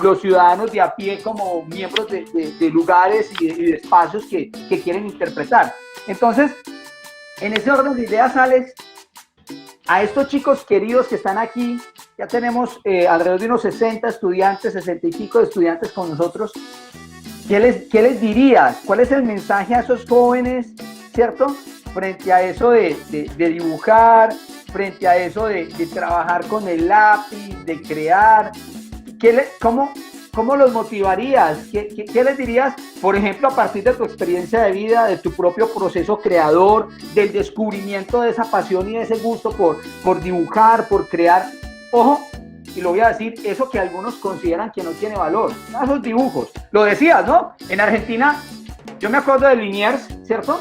los ciudadanos de a pie como miembros de lugares y de espacios que quieren interpretar. Entonces, en ese orden de ideas, Alex, a estos chicos queridos que están aquí, ya tenemos alrededor de unos 60 estudiantes, 60 y pico de estudiantes con nosotros. ¿Qué les dirías? ¿Cuál es el mensaje a esos jóvenes, cierto? Frente a eso de dibujar, frente a eso de trabajar con el lápiz, de crear. ¿Cómo los motivarías? ¿Qué les dirías, por ejemplo, a partir de tu experiencia de vida, de tu propio proceso creador, del descubrimiento de esa pasión y de ese gusto por dibujar, por crear? Ojo, y lo voy a decir, eso que algunos consideran que no tiene valor, esos dibujos. Lo decías, ¿no? En Argentina, yo me acuerdo de Liniers, ¿cierto?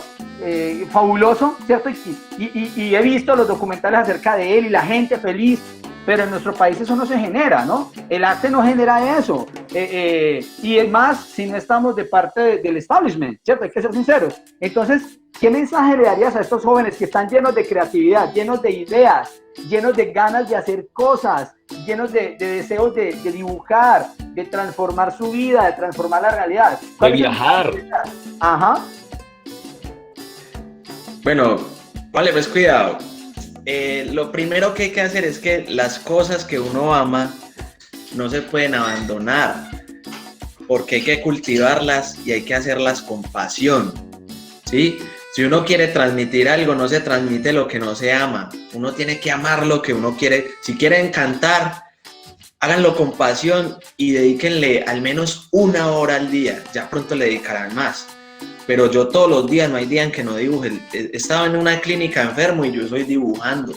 Fabuloso, ¿cierto? Y he visto los documentales acerca de él y la gente feliz. Pero en nuestro país eso no se genera, ¿no? El arte no genera eso. Y es más, si no estamos de parte del establishment, ¿cierto? Hay que ser sinceros. Entonces, ¿qué mensaje le darías a estos jóvenes que están llenos de creatividad, llenos de ideas, llenos de ganas de hacer cosas, llenos de deseos de dibujar, de transformar su vida, de transformar la realidad?
De viajar.
Ajá.
Bueno, vale, pues cuidado. Lo primero que hay que hacer es que las cosas que uno ama no se pueden abandonar, porque hay que cultivarlas y hay que hacerlas con pasión, ¿sí? Si uno quiere transmitir algo, no se transmite lo que no se ama. Uno tiene que amar lo que uno quiere. Si quieren cantar, háganlo con pasión y dedíquenle al menos 1 hora al día. Ya pronto le dedicarán más. Pero yo todos los días, no hay día en que no dibuje. Estaba en una clínica enfermo y yo estoy dibujando.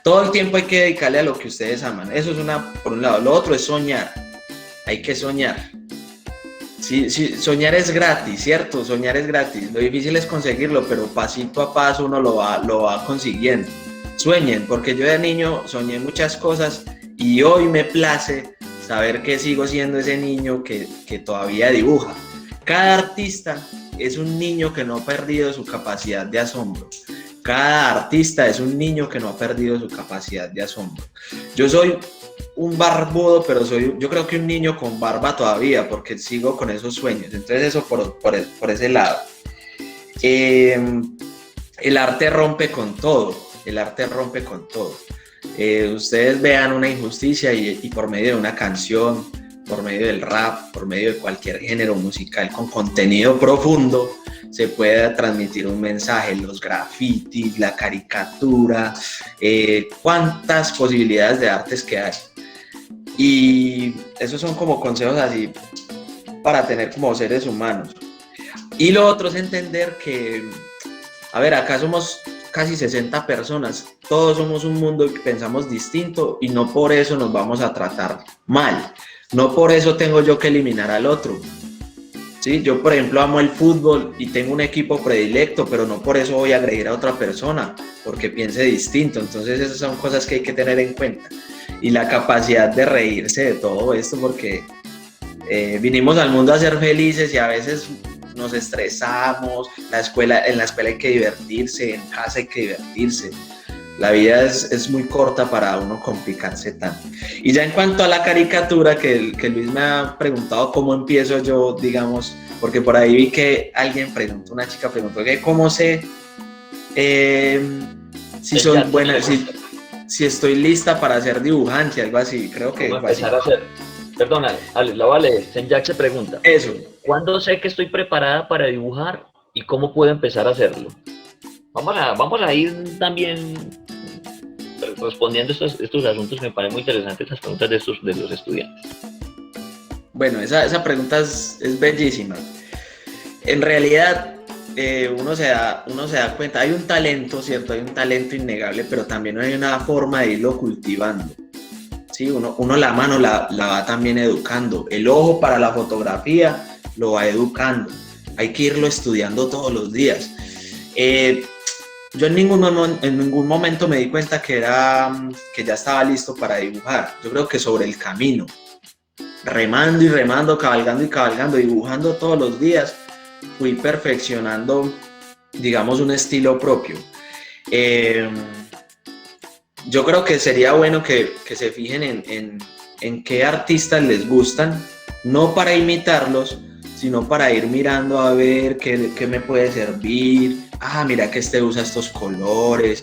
Todo el tiempo hay que dedicarle a lo que ustedes aman. Eso es por un lado. Lo otro es soñar. Hay que soñar. Sí, soñar es gratis, ¿cierto? Soñar es gratis. Lo difícil es conseguirlo, pero pasito a paso uno lo va consiguiendo. Sueñen, porque yo de niño soñé muchas cosas y hoy me place saber que sigo siendo ese niño que todavía dibuja. Cada artista es un niño que no ha perdido su capacidad de asombro. Cada artista es un niño que no ha perdido su capacidad de asombro. Yo soy un barbudo, pero yo creo que un niño con barba todavía, porque sigo con esos sueños. Entonces eso por ese lado. El arte rompe con todo. El arte rompe con todo. Ustedes vean una injusticia y por medio de una canción, por medio del rap, por medio de cualquier género musical con contenido profundo, se puede transmitir un mensaje. Los grafitis, la caricatura, cuántas posibilidades de artes que hay. Y esos son como consejos así para tener como seres humanos. Y lo otro es entender que, a ver, acá somos casi 60 personas, todos somos un mundo y pensamos distinto y no por eso nos vamos a tratar mal. No por eso tengo yo que eliminar al otro. ¿Sí? Yo, por ejemplo, amo el fútbol y tengo un equipo predilecto, pero no por eso voy a agredir a otra persona, porque piense distinto. Entonces, esas son cosas que hay que tener en cuenta. Y la capacidad de reírse de todo esto, porque vinimos al mundo a ser felices y a veces nos estresamos, en la escuela hay que divertirse, en casa hay que divertirse. La vida es muy corta para uno complicarse tanto. Y ya en cuanto a la caricatura, que Luis me ha preguntado cómo empiezo yo, digamos, porque por ahí vi que una chica preguntó que cómo sé si soy buena, si estoy lista para ser dibujante, algo así, creo que
¿Cómo empezar a hacer? Perdona, Ale, la vale, Senjak se pregunta.
Eso.
¿Cuándo sé que estoy preparada para dibujar y cómo puedo empezar a hacerlo? Vamos a ir también respondiendo estos asuntos. Me parecen muy interesantes las preguntas de los estudiantes.
Bueno, esa pregunta es bellísima. En realidad, uno se da cuenta, hay un talento, ¿cierto? Hay un talento innegable, pero también hay una forma de irlo cultivando. Sí, uno la mano la va también educando. El ojo para la fotografía lo va educando. Hay que irlo estudiando todos los días. Yo en ningún momento me di cuenta que ya estaba listo para dibujar. Yo creo que sobre el camino, remando y remando, cabalgando y cabalgando, dibujando todos los días, fui perfeccionando, digamos, un estilo propio. Yo creo que sería bueno que se fijen en qué artistas les gustan, no para imitarlos, sino para ir mirando a ver qué me puede servir. Mira que este usa estos colores,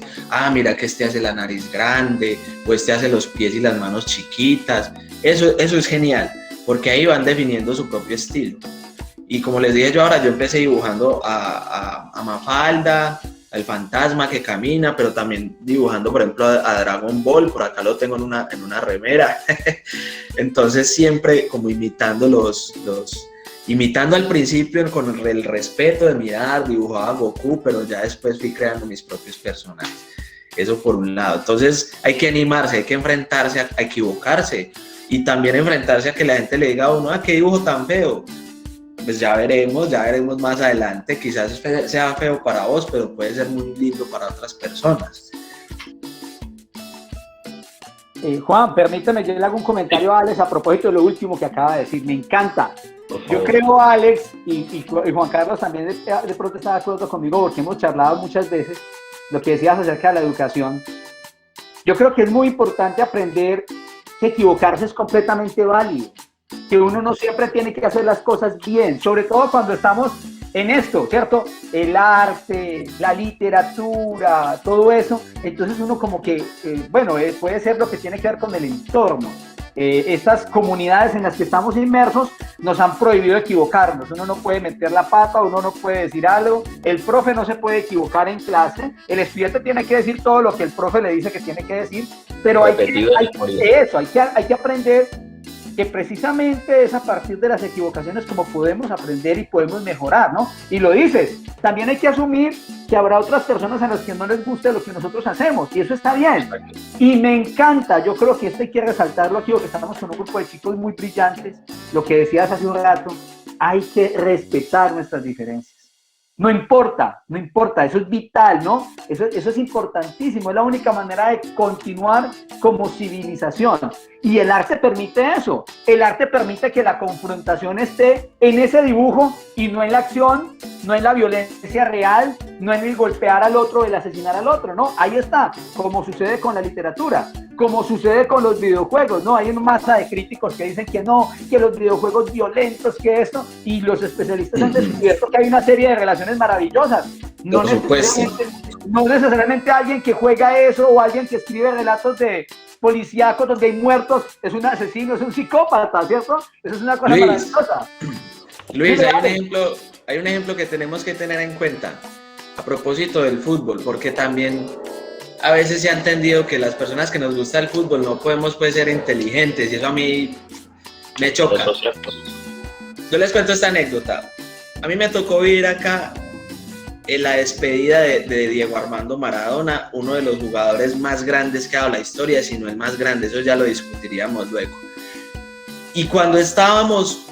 mira que este hace la nariz grande, o este hace los pies y las manos chiquitas. Eso es genial, porque ahí van definiendo su propio estilo. Y como les dije yo ahora, yo empecé dibujando a Mafalda, al fantasma que camina, pero también dibujando, por ejemplo, a Dragon Ball. Por acá lo tengo en una remera. Entonces siempre como imitando imitando al principio con el respeto de mirar, dibujaba a Goku, pero ya después fui creando mis propios personajes. Eso por un lado. Entonces hay que animarse, hay que enfrentarse a equivocarse, y también enfrentarse a que la gente le diga a uno, qué dibujo tan feo. Pues ya veremos más adelante. Quizás sea feo para vos, pero puede ser muy lindo para otras personas.
Juan, permítame, yo le hago un comentario a Alex a propósito de lo último que acaba de decir. Me encanta. Yo creo, Alex, y Juan Carlos también de pronto está de acuerdo conmigo, porque hemos charlado muchas veces lo que decías acerca de la educación. Yo creo que es muy importante aprender que equivocarse es completamente válido, que uno no siempre tiene que hacer las cosas bien, sobre todo cuando estamos en esto, ¿cierto? El arte, la literatura, todo eso. Entonces uno como que, puede ser lo que tiene que ver con el entorno. Estas comunidades en las que estamos inmersos nos han prohibido equivocarnos. Uno no puede meter la pata, uno no puede decir algo, el profe no se puede equivocar en clase, el estudiante tiene que decir todo lo que el profe le dice que tiene que decir, pero hay que aprender que precisamente es a partir de las equivocaciones como podemos aprender y podemos mejorar, ¿no? Y lo dices, también hay que asumir que habrá otras personas a las que no les guste lo que nosotros hacemos, y eso está bien. Y me encanta, yo creo que esto hay que resaltarlo aquí, porque estamos con un grupo de chicos muy brillantes, lo que decías hace un rato, hay que respetar nuestras diferencias. No importa, eso es vital, ¿no? Eso es importantísimo, es la única manera de continuar como civilización. Y el arte permite eso, el arte permite que la confrontación esté en ese dibujo y no en la acción, no en la violencia real, no en el golpear al otro o el asesinar al otro, ¿no? Ahí está, como sucede con la literatura, como sucede con los videojuegos, ¿no? Hay una masa de críticos que dicen que no, que los videojuegos violentos, que esto, y los especialistas han descubierto que hay una serie de relaciones maravillosas. No necesariamente alguien que juega eso o alguien que escribe relatos de policíacos donde hay muertos es un asesino, es un psicópata, ¿cierto? Eso es una cosa maravillosa.
Luis, hay un ejemplo que tenemos que tener en cuenta a propósito del fútbol, porque también a veces se ha entendido que las personas que nos gusta el fútbol no podemos ser inteligentes, y eso a mí me choca. Yo les cuento esta anécdota. A mí me tocó vivir acá en la despedida de Diego Armando Maradona, uno de los jugadores más grandes que ha dado la historia, si no el más grande, eso ya lo discutiríamos luego. Y cuando estábamos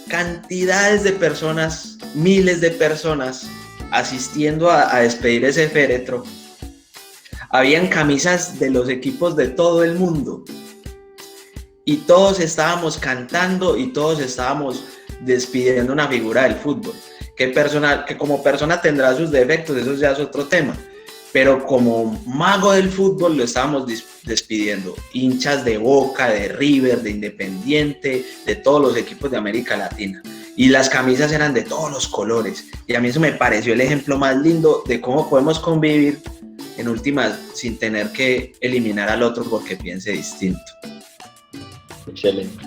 cantidades de personas, miles de personas, asistiendo a despedir ese féretro, habían camisas de los equipos de todo el mundo. y todos estábamos cantando y todos estábamos despidiendo una figura del fútbol, que como persona tendrá sus defectos, eso ya es otro tema, pero como mago del fútbol lo estábamos despidiendo. Hinchas de Boca, de River, de Independiente, de todos los equipos de América Latina. Y las camisas eran de todos los colores. Y a mí eso me pareció el ejemplo más lindo de cómo podemos convivir en últimas sin tener que eliminar al otro porque piense distinto.
Excelente.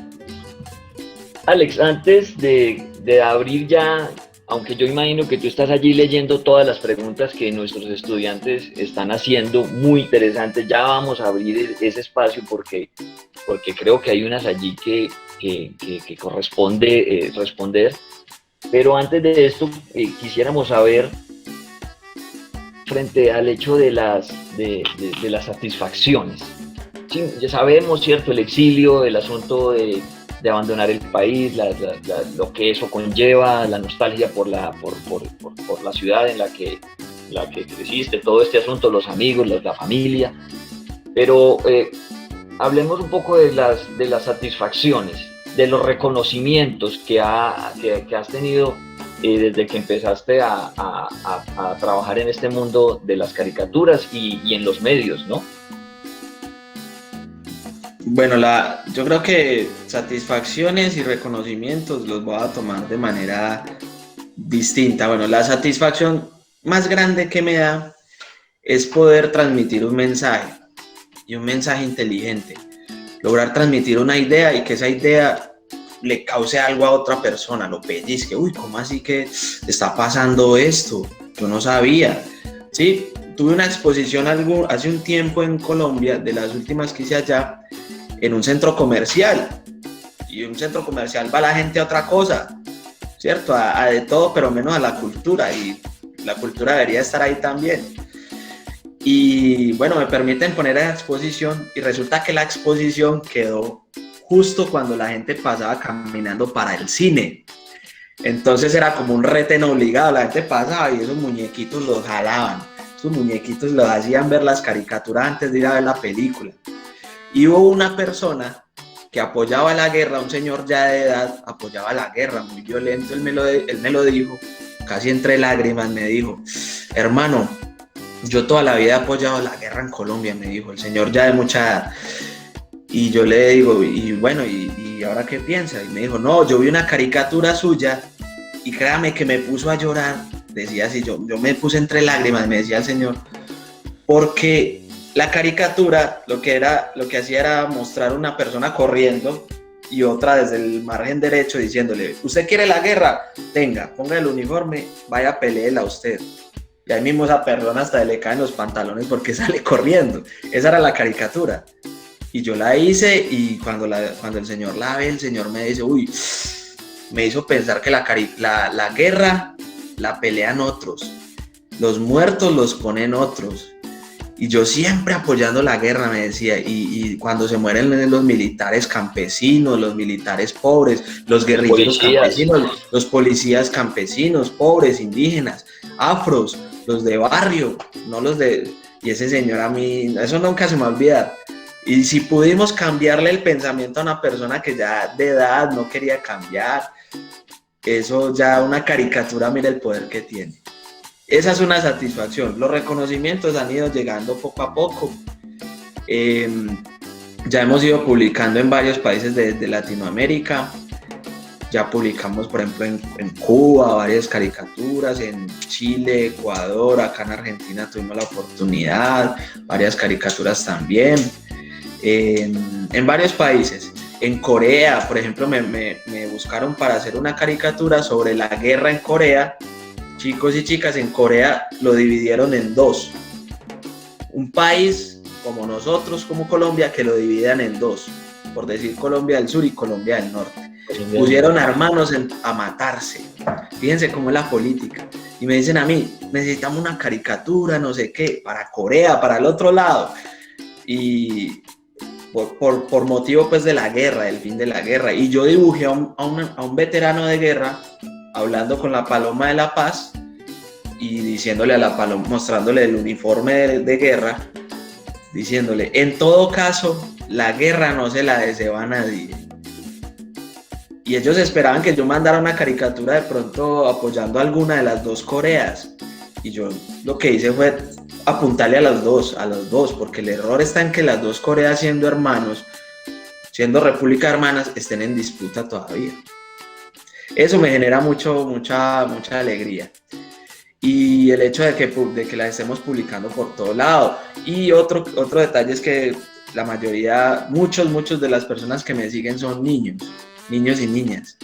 Alex, antes de abrir ya, aunque yo imagino que tú estás allí leyendo todas las preguntas que nuestros estudiantes están haciendo, muy interesantes, ya vamos a abrir ese espacio porque creo que hay unas allí que corresponde responder. Pero antes de esto, quisiéramos saber, frente al hecho de las satisfacciones. Sí, ya sabemos, ¿cierto?, el exilio, el asunto de abandonar el país, lo que eso conlleva, la nostalgia por la ciudad en la que creciste, todo este asunto, los amigos, la familia. Pero hablemos un poco de las satisfacciones, de los reconocimientos que has tenido desde que empezaste a trabajar en este mundo de las caricaturas y en los medios, ¿no?
Bueno, yo creo que satisfacciones y reconocimientos los voy a tomar de manera distinta. Bueno, la satisfacción más grande que me da es poder transmitir un mensaje, y un mensaje inteligente. Lograr transmitir una idea y que esa idea le cause algo a otra persona, lo pellizque. Uy, ¿cómo así que está pasando esto? Yo no sabía. Sí, tuve una exposición hace un tiempo en Colombia, de las últimas que hice allá, en un centro comercial. Y en un centro comercial va la gente a otra cosa, ¿cierto? A de todo, pero menos a la cultura. Y la cultura debería estar ahí también. Y bueno, me permiten poner esa exposición y resulta que la exposición quedó justo cuando la gente pasaba caminando para el cine. Entonces era como un retén obligado, la gente pasaba y esos muñequitos los jalaban, esos muñequitos los hacían ver las caricaturas antes de ir a ver la película. Y hubo una persona que apoyaba la guerra, un señor ya de edad, apoyaba la guerra, muy violento, él me lo dijo, casi entre lágrimas me dijo: hermano, yo toda la vida he apoyado la guerra en Colombia, me dijo el señor ya de mucha edad. Y yo le digo, y bueno, ¿y ahora qué piensa? Y me dijo, no, yo vi una caricatura suya y créame que me puso a llorar. Decía así, yo me puse entre lágrimas, me decía el señor, porque la caricatura lo que hacía era mostrar una persona corriendo y otra desde el margen derecho diciéndole: ¿usted quiere la guerra? Tenga, ponga el uniforme, vaya, peleela usted. Y ahí mismo esa persona hasta le caen los pantalones porque sale corriendo. Esa era la caricatura. Y yo la hice y cuando el señor la ve, el señor me dice, uy, me hizo pensar que la guerra la pelean otros. Los muertos los ponen otros. Y yo siempre apoyando la guerra, me decía, y cuando se mueren los militares campesinos, los militares pobres, los guerrilleros campesinos, los policías campesinos, pobres, indígenas, afros, los de barrio, no los de... Y ese señor a mí, eso nunca se me va a olvidar. Y si pudimos cambiarle el pensamiento a una persona que ya de edad no quería cambiar, eso ya una caricatura, mira el poder que tiene. Esa es una satisfacción. Los reconocimientos han ido llegando poco a poco. Ya hemos ido publicando en varios países de Latinoamérica. Ya publicamos, por ejemplo, en Cuba varias caricaturas, en Chile, Ecuador, acá en Argentina tuvimos la oportunidad, varias caricaturas también. En varios países. En Corea, por ejemplo, me buscaron para hacer una caricatura sobre la guerra en Corea. Chicos y chicas, en Corea lo dividieron en dos. Un país como nosotros, como Colombia, que lo dividían en dos. Por decir Colombia del Sur y Colombia del Norte. Pusieron hermanos a matarse. Fíjense cómo es la política. Y me dicen a mí, necesitamos una caricatura, no sé qué, para Corea, para el otro lado. Y por motivo pues de la guerra, del fin de la guerra. Y yo dibujé a un veterano de guerra hablando con la paloma de la paz y diciéndole a la paloma, mostrándole el uniforme de guerra, diciéndole: en todo caso, la guerra no se la desea a nadie. Y ellos esperaban que yo mandara una caricatura de pronto apoyando a alguna de las dos Coreas. Y yo lo que hice fue apuntarle a las dos, porque el error está en que las dos Coreas, siendo hermanos, siendo repúblicas hermanas, estén en disputa todavía. Eso me genera mucha alegría. Y el hecho de que la estemos publicando por todo lado. Y otro detalle es que la mayoría, muchos de las personas que me siguen son niños y niñas,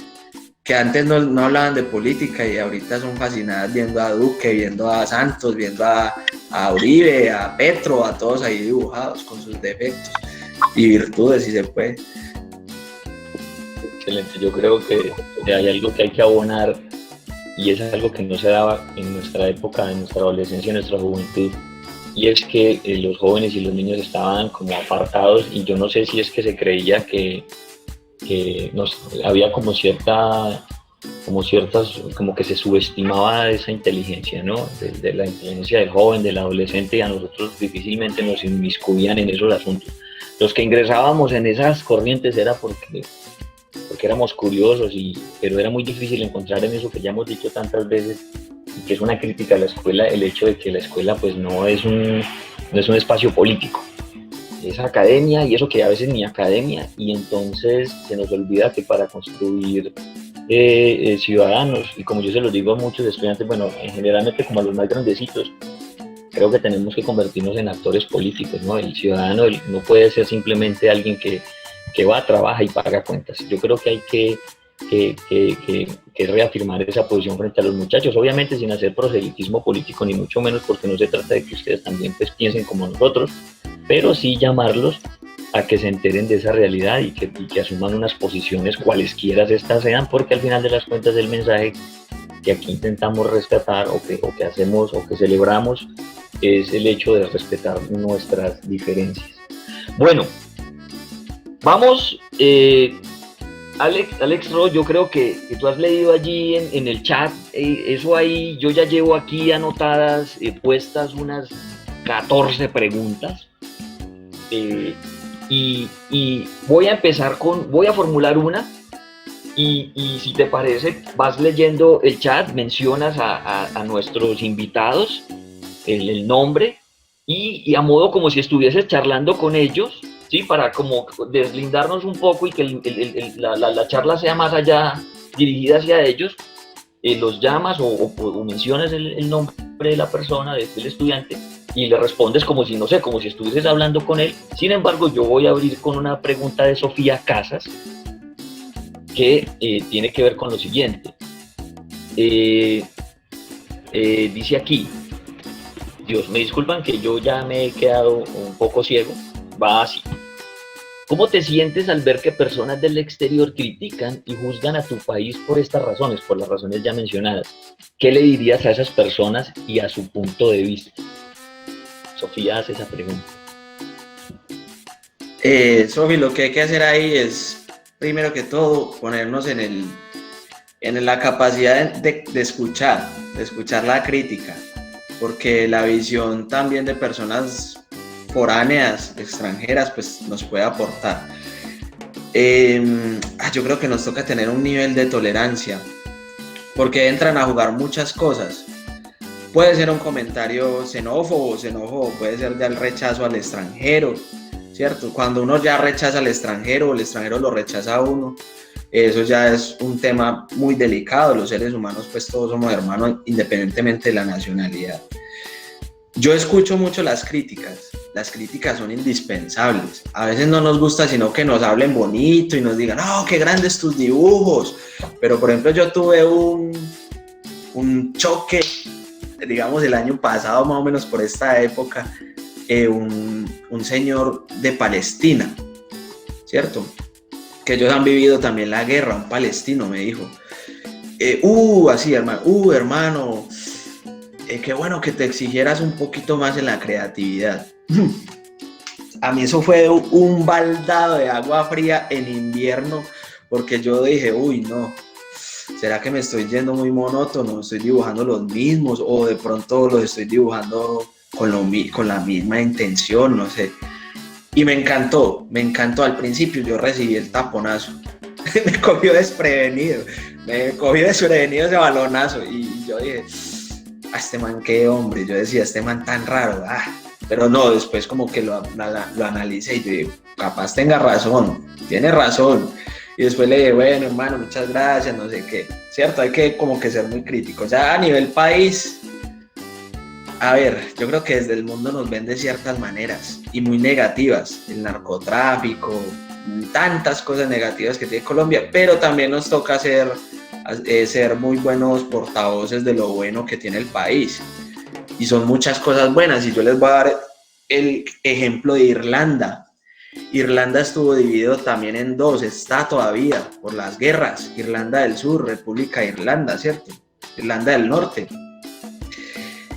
que antes no hablaban de política y ahorita son fascinadas viendo a Duque, viendo a Santos, viendo a Uribe, a Petro, a todos ahí dibujados con sus defectos y virtudes, si se puede.
Excelente, yo creo que hay algo que hay que abonar y es algo que no se daba en nuestra época, en nuestra adolescencia, en nuestra juventud, y es que los jóvenes y los niños estaban como apartados, y yo no sé si es que se creía que había como que se subestimaba esa inteligencia, ¿no? De la inteligencia del joven, del adolescente, y a nosotros difícilmente nos inmiscuían en esos asuntos. Los que ingresábamos en esas corrientes era porque éramos curiosos, pero era muy difícil encontrar en eso que ya hemos dicho tantas veces, que es una crítica a la escuela, el hecho de que la escuela pues no es un espacio político, es academia, y eso que a veces ni academia, y entonces se nos olvida que para construir ciudadanos, y como yo se los digo a muchos estudiantes, bueno, generalmente como a los más grandecitos, creo que tenemos que convertirnos en actores políticos, ¿no? El ciudadano no puede ser simplemente alguien que va, trabaja y paga cuentas. Yo creo que hay que reafirmar esa posición frente a los muchachos, obviamente sin hacer proselitismo político, ni mucho menos, porque no se trata de que ustedes también pues piensen como nosotros, pero sí llamarlos a que se enteren de esa realidad y que asuman unas posiciones cualesquiera estas sean, porque al final de las cuentas el mensaje que aquí intentamos rescatar o que hacemos o que celebramos es el hecho de respetar nuestras diferencias. Bueno, vamos, Alex Ro, yo creo que tú has leído allí en el chat, eso ahí, yo ya llevo aquí anotadas, puestas unas 14 preguntas, y voy a empezar voy a formular una, y si te parece, vas leyendo el chat, mencionas a nuestros invitados, el nombre, y a modo como si estuvieses charlando con ellos, ¿sí? Para como deslindarnos un poco y que la charla sea más allá, dirigida hacia ellos, los llamas o mencionas el nombre de la persona, del estudiante, y le respondes como si, no sé, como si estuvieses hablando con él. Sin embargo, yo voy a abrir con una pregunta de Sofía Casas, que tiene que ver con lo siguiente. Dice aquí, Dios, me disculpan que yo ya me he quedado un poco ciego, va así. ¿Cómo te sientes al ver que personas del exterior critican y juzgan a tu país por estas razones, por las razones ya mencionadas? ¿Qué le dirías a esas personas y a su punto de vista? Sofía hace esa pregunta.
Sofi, lo que hay que hacer ahí es, primero que todo, ponernos en la capacidad de escuchar la crítica, porque la visión también de personas foráneas, extranjeras, pues nos puede aportar. Yo creo que nos toca tener un nivel de tolerancia, porque entran a jugar muchas cosas. Puede ser un comentario xenófobo, puede ser ya el rechazo al extranjero, ¿cierto? Cuando uno ya rechaza al extranjero, o el extranjero lo rechaza a uno, eso ya es un tema muy delicado. Los seres humanos, pues todos somos hermanos, independientemente de la nacionalidad. Yo escucho mucho las críticas son indispensables. A veces no nos gusta sino que nos hablen bonito y nos digan, ¡oh, qué grandes tus dibujos! Pero, por ejemplo, yo tuve un choque, digamos, el año pasado, más o menos por esta época, un señor de Palestina, ¿cierto? Que ellos han vivido también la guerra, un palestino me dijo, así, hermano, qué bueno que te exigieras un poquito más en la creatividad. A mí eso fue un baldado de agua fría en invierno, porque yo dije, no, ¿será que me estoy yendo muy monótono? ¿Estoy dibujando los mismos? O de pronto los estoy dibujando con la misma intención, no sé. Y me encantó. Al principio yo recibí el taponazo. Me cogió desprevenido ese balonazo. Y yo dije, a este man qué hombre. Yo decía, este man tan raro. Pero no, después como que lo analicé y yo dije, capaz tiene razón. Y después le dije, bueno, hermano, muchas gracias, no sé qué. Cierto, hay que como que ser muy críticos. Ya a nivel país, a ver, yo creo que desde el mundo nos ven de ciertas maneras y muy negativas. El narcotráfico, tantas cosas negativas que tiene Colombia, pero también nos toca ser muy buenos portavoces de lo bueno que tiene el país. Y son muchas cosas buenas, y yo les voy a dar el ejemplo de Irlanda. Irlanda estuvo dividido también en dos, está todavía por las guerras. Irlanda del Sur, República de Irlanda, ¿cierto? Irlanda del Norte.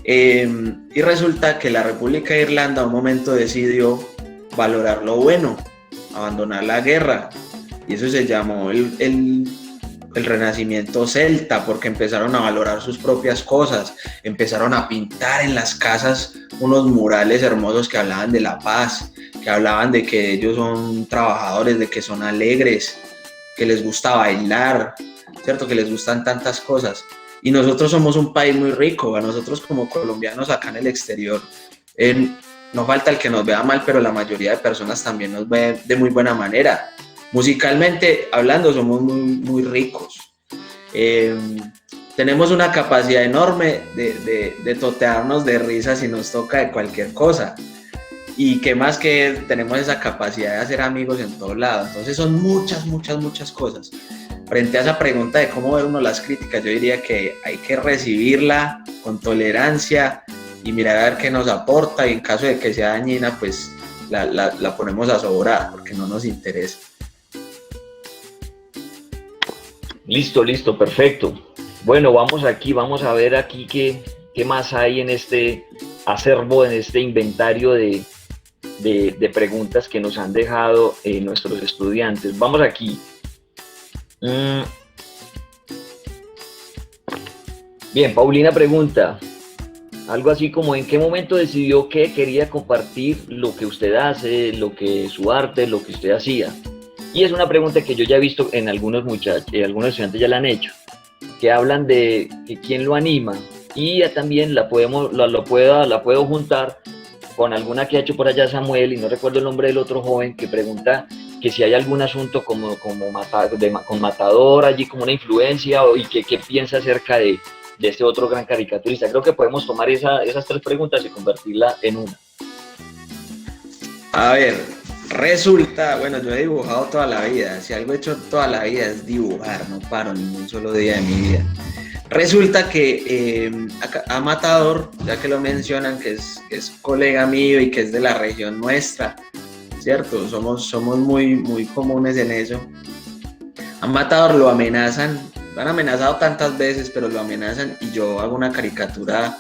Y resulta que la República de Irlanda a un momento decidió valorar lo bueno, abandonar la guerra, y eso se llamó el renacimiento celta, porque empezaron a valorar sus propias cosas, empezaron a pintar en las casas unos murales hermosos que hablaban de la paz, que hablaban de que ellos son trabajadores, de que son alegres, que les gusta bailar, ¿cierto? Que les gustan tantas cosas. Y nosotros somos un país muy rico, a nosotros como colombianos acá en el exterior, no falta el que nos vea mal, pero la mayoría de personas también nos ve de muy buena manera. Musicalmente hablando, somos muy, muy ricos. Tenemos una capacidad enorme de totearnos de risa si nos toca de cualquier cosa. Y qué más que tenemos esa capacidad de hacer amigos en todos lados. Entonces son muchas cosas. Frente a esa pregunta de cómo ver uno las críticas, yo diría que hay que recibirla con tolerancia y mirar a ver qué nos aporta, y en caso de que sea dañina, pues la ponemos a sobrar porque no nos interesa.
Listo, perfecto. Bueno, vamos a ver aquí qué más hay en este acervo, en este inventario de preguntas que nos han dejado nuestros estudiantes. Vamos aquí. Bien, Paulina pregunta algo así como: ¿en qué momento decidió que quería compartir lo que usted hace, su arte, lo que usted hacía? Y es una pregunta que yo ya he visto en algunos algunos estudiantes ya la han hecho, que hablan de que quién lo anima, y ya también la puedo juntar con alguna que ha hecho por allá Samuel, y no recuerdo el nombre del otro joven, que pregunta que si hay algún asunto con Matador allí, como una influencia, y qué piensa acerca de este otro gran caricaturista. Creo que podemos tomar esas tres preguntas y convertirla en una.
A ver, resulta, bueno, yo he dibujado toda la vida. Si algo he hecho toda la vida es dibujar, no paro ni un solo día de mi vida. Resulta que a Matador, ya que lo mencionan, que es colega mío y que es de la región nuestra, ¿cierto? Somos muy comunes en eso. A Matador lo amenazan, lo han amenazado tantas veces, pero lo amenazan, y yo hago una caricatura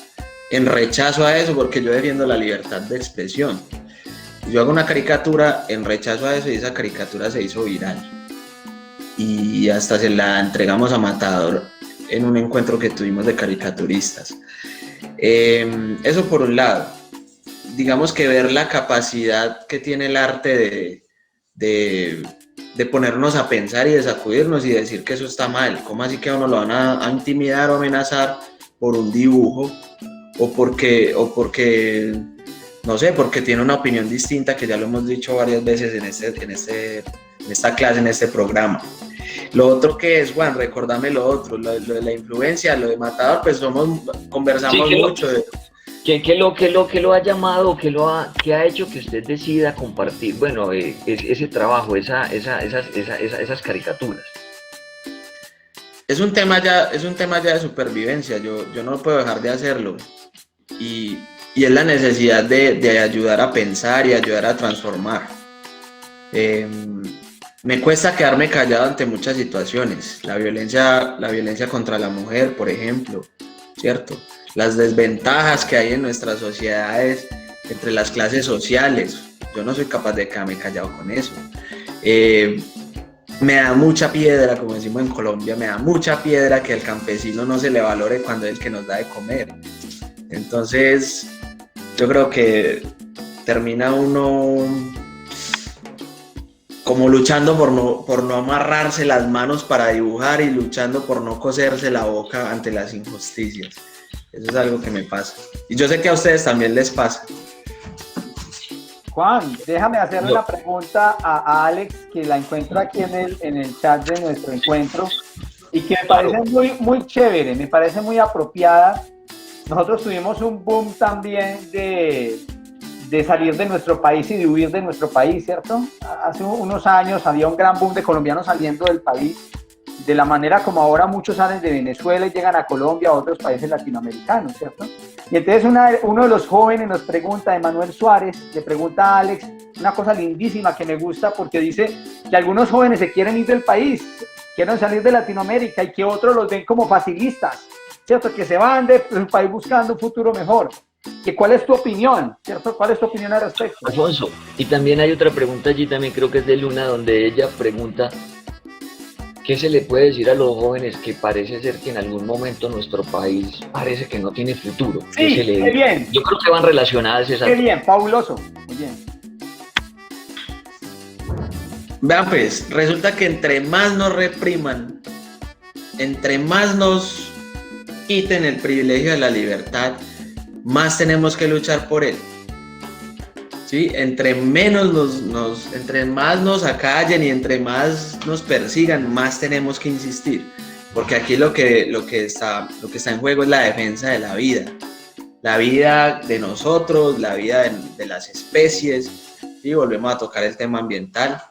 en rechazo a eso, porque yo defiendo la libertad de expresión. Yo hago una caricatura en rechazo a eso, y esa caricatura se hizo viral. Y hasta se la entregamos a Matador en un encuentro que tuvimos de caricaturistas. Eso por un lado. Digamos que ver la capacidad que tiene el arte de ponernos a pensar y de sacudirnos y decir que eso está mal. ¿Cómo así que a uno lo van a intimidar o amenazar por un dibujo? O porque no sé, porque tiene una opinión distinta, que ya lo hemos dicho varias veces en esta clase, en este programa. Lo otro que es, Juan, recordame lo otro, lo de la influencia, lo de Matador, pues conversamos mucho de...
¿Qué lo ha llamado, qué ha hecho que usted decida compartir, bueno, ese trabajo, esas caricaturas?
Es un tema ya de supervivencia. Yo no puedo dejar de hacerlo, y es la necesidad de ayudar a pensar y ayudar a transformar. Me cuesta quedarme callado ante muchas situaciones, la violencia contra la mujer, por ejemplo, ¿cierto? Las desventajas que hay en nuestras sociedades entre las clases sociales. Yo no soy capaz de quedarme callado con eso. Me da mucha piedra, como decimos en Colombia, me da mucha piedra que al campesino no se le valore cuando es el que nos da de comer. Entonces, yo creo que termina uno como luchando por no amarrarse las manos para dibujar y luchando por no coserse la boca ante las injusticias. Eso es algo que me pasa. Y yo sé que a ustedes también les pasa.
Juan, déjame hacerle una pregunta a Alex, que la encuentro aquí en el chat de nuestro encuentro, y que me parece muy chévere, me parece muy apropiada. Nosotros tuvimos un boom también de salir de nuestro país y de huir de nuestro país, ¿cierto? Hace unos años había un gran boom de colombianos saliendo del país, de la manera como ahora muchos salen de Venezuela y llegan a Colombia, a otros países latinoamericanos, ¿cierto? Y entonces uno de los jóvenes nos pregunta, Emanuel Suárez, le pregunta a Alex una cosa lindísima que me gusta, porque dice que algunos jóvenes se quieren ir del país, quieren salir de Latinoamérica, y que otros los ven como facilistas, ¿cierto? Que se van del país buscando un futuro mejor. ¿Cuál es tu opinión? ¿Cierto? ¿Cuál es tu opinión al respecto?
Alfonso, y también hay otra pregunta allí, también creo que es de Luna, donde ella pregunta: ¿qué se le puede decir a los jóvenes que parece ser que en algún momento nuestro país parece que no tiene futuro?
Sí, qué bien.
Yo creo que van relacionadas esas.
Qué bien, fabuloso. Muy bien.
Vean pues, resulta que entre más nos repriman, entre más nos quiten el privilegio de la libertad, más tenemos que luchar por él. ¿Sí? Entre más nos acallen y entre más nos persigan, más tenemos que insistir, porque aquí lo que está en juego es la defensa de la vida de nosotros, la vida de las especies, y volvemos a tocar el tema ambiental.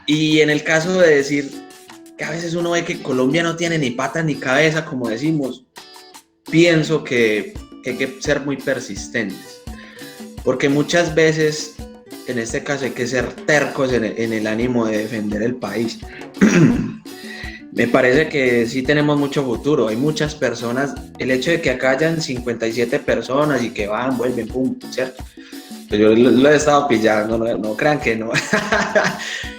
Y en el caso de decir que a veces uno ve que Colombia no tiene ni patas ni cabeza, como decimos, pienso que hay que ser muy persistentes, porque muchas veces, en este caso, hay que ser tercos en el ánimo de defender el país. Me parece que sí tenemos mucho futuro, hay muchas personas, el hecho de que acá hayan 57 personas y que van, vuelven, pum, ¿cierto? Pues yo lo he estado pillando, no crean que no.